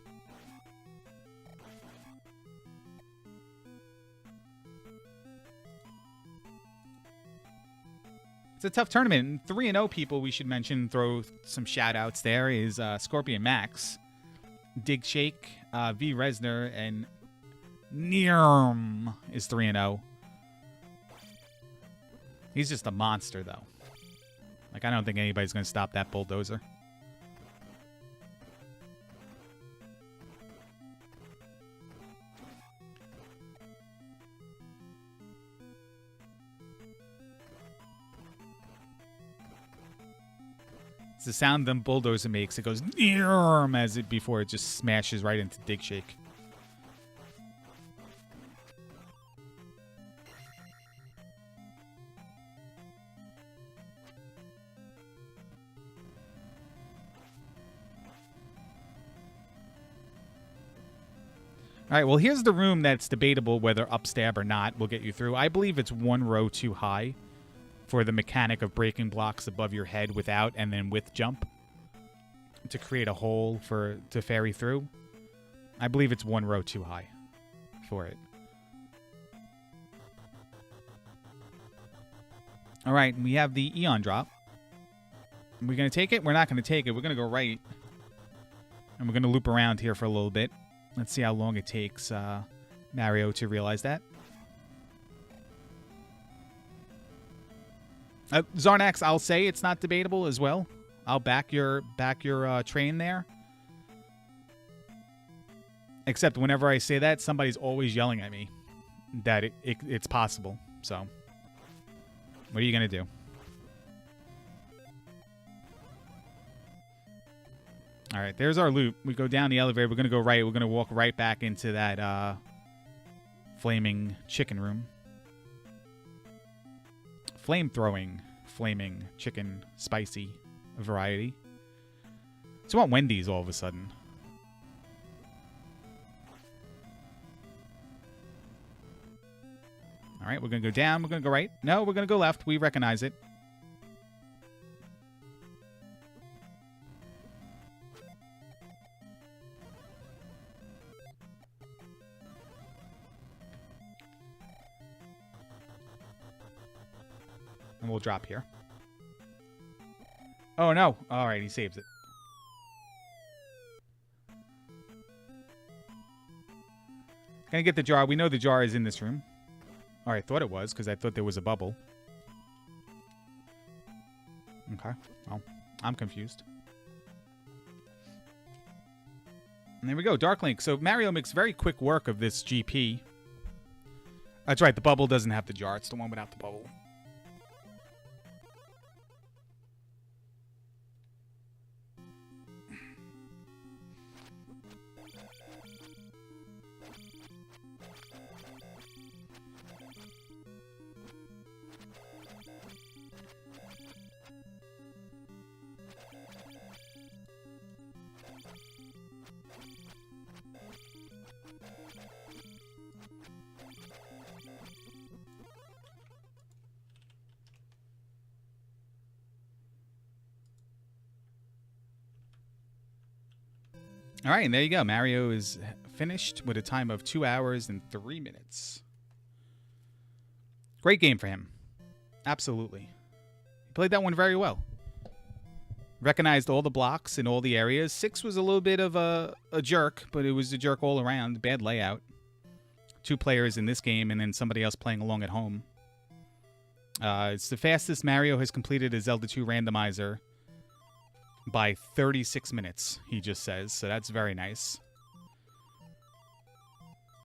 It's a tough tournament. 3-0 people we should mention, throw some shout-outs there, is Scorpion Max, Dig Shake, V. Resner, and Nirm is 3-0. He's just a monster, though. Like, I don't think anybody's going to stop that bulldozer. It's the sound the bulldozer makes. It goes Nirm as it before it just smashes right into Dig Shake. All right, well, here's the room that's debatable whether upstab or not will get you through. I believe it's 1 row too high for the mechanic of breaking blocks above your head without and then with jump to create a hole to ferry through. I believe it's 1 row too high for it. All right, we have the Eon drop. Are we going to take it? We're not going to take it. We're going to go right. And we're going to loop around here for a little bit. Let's see how long it takes Mario to realize that. Zarnax, I'll say it's not debatable as well. I'll back your train there. Except whenever I say that, somebody's always yelling at me that it's possible. So, what are you going to do? All right, there's our loot. We go down the elevator. We're going to go right. We're going to walk right back into that flaming chicken room. Flame-throwing, flaming chicken, spicy variety. So I want Wendy's all of a sudden. All right, we're going to go down. We're going to go right. No, we're going to go left. We recognize it. And we'll drop here. Oh, no. All right, he saves it. Gonna get the jar. We know the jar is in this room. Or I thought it was, because I thought there was a bubble. Okay. Well, I'm confused. And there we go. Dark Link. So Mario makes very quick work of this GP. That's right. The bubble doesn't have the jar. It's the one without the bubble. All right, and there you go. Mario is finished with a time of 2 hours and 3 minutes. Great game for him. Absolutely. He played that one very well. Recognized all the blocks in all the areas. 6 was a little bit of a jerk, but it was a jerk all around. Bad layout. 2 players in this game and then somebody else playing along at home. It's the fastest Mario has completed a Zelda 2 randomizer by 36 minutes, he just says. So that's very nice.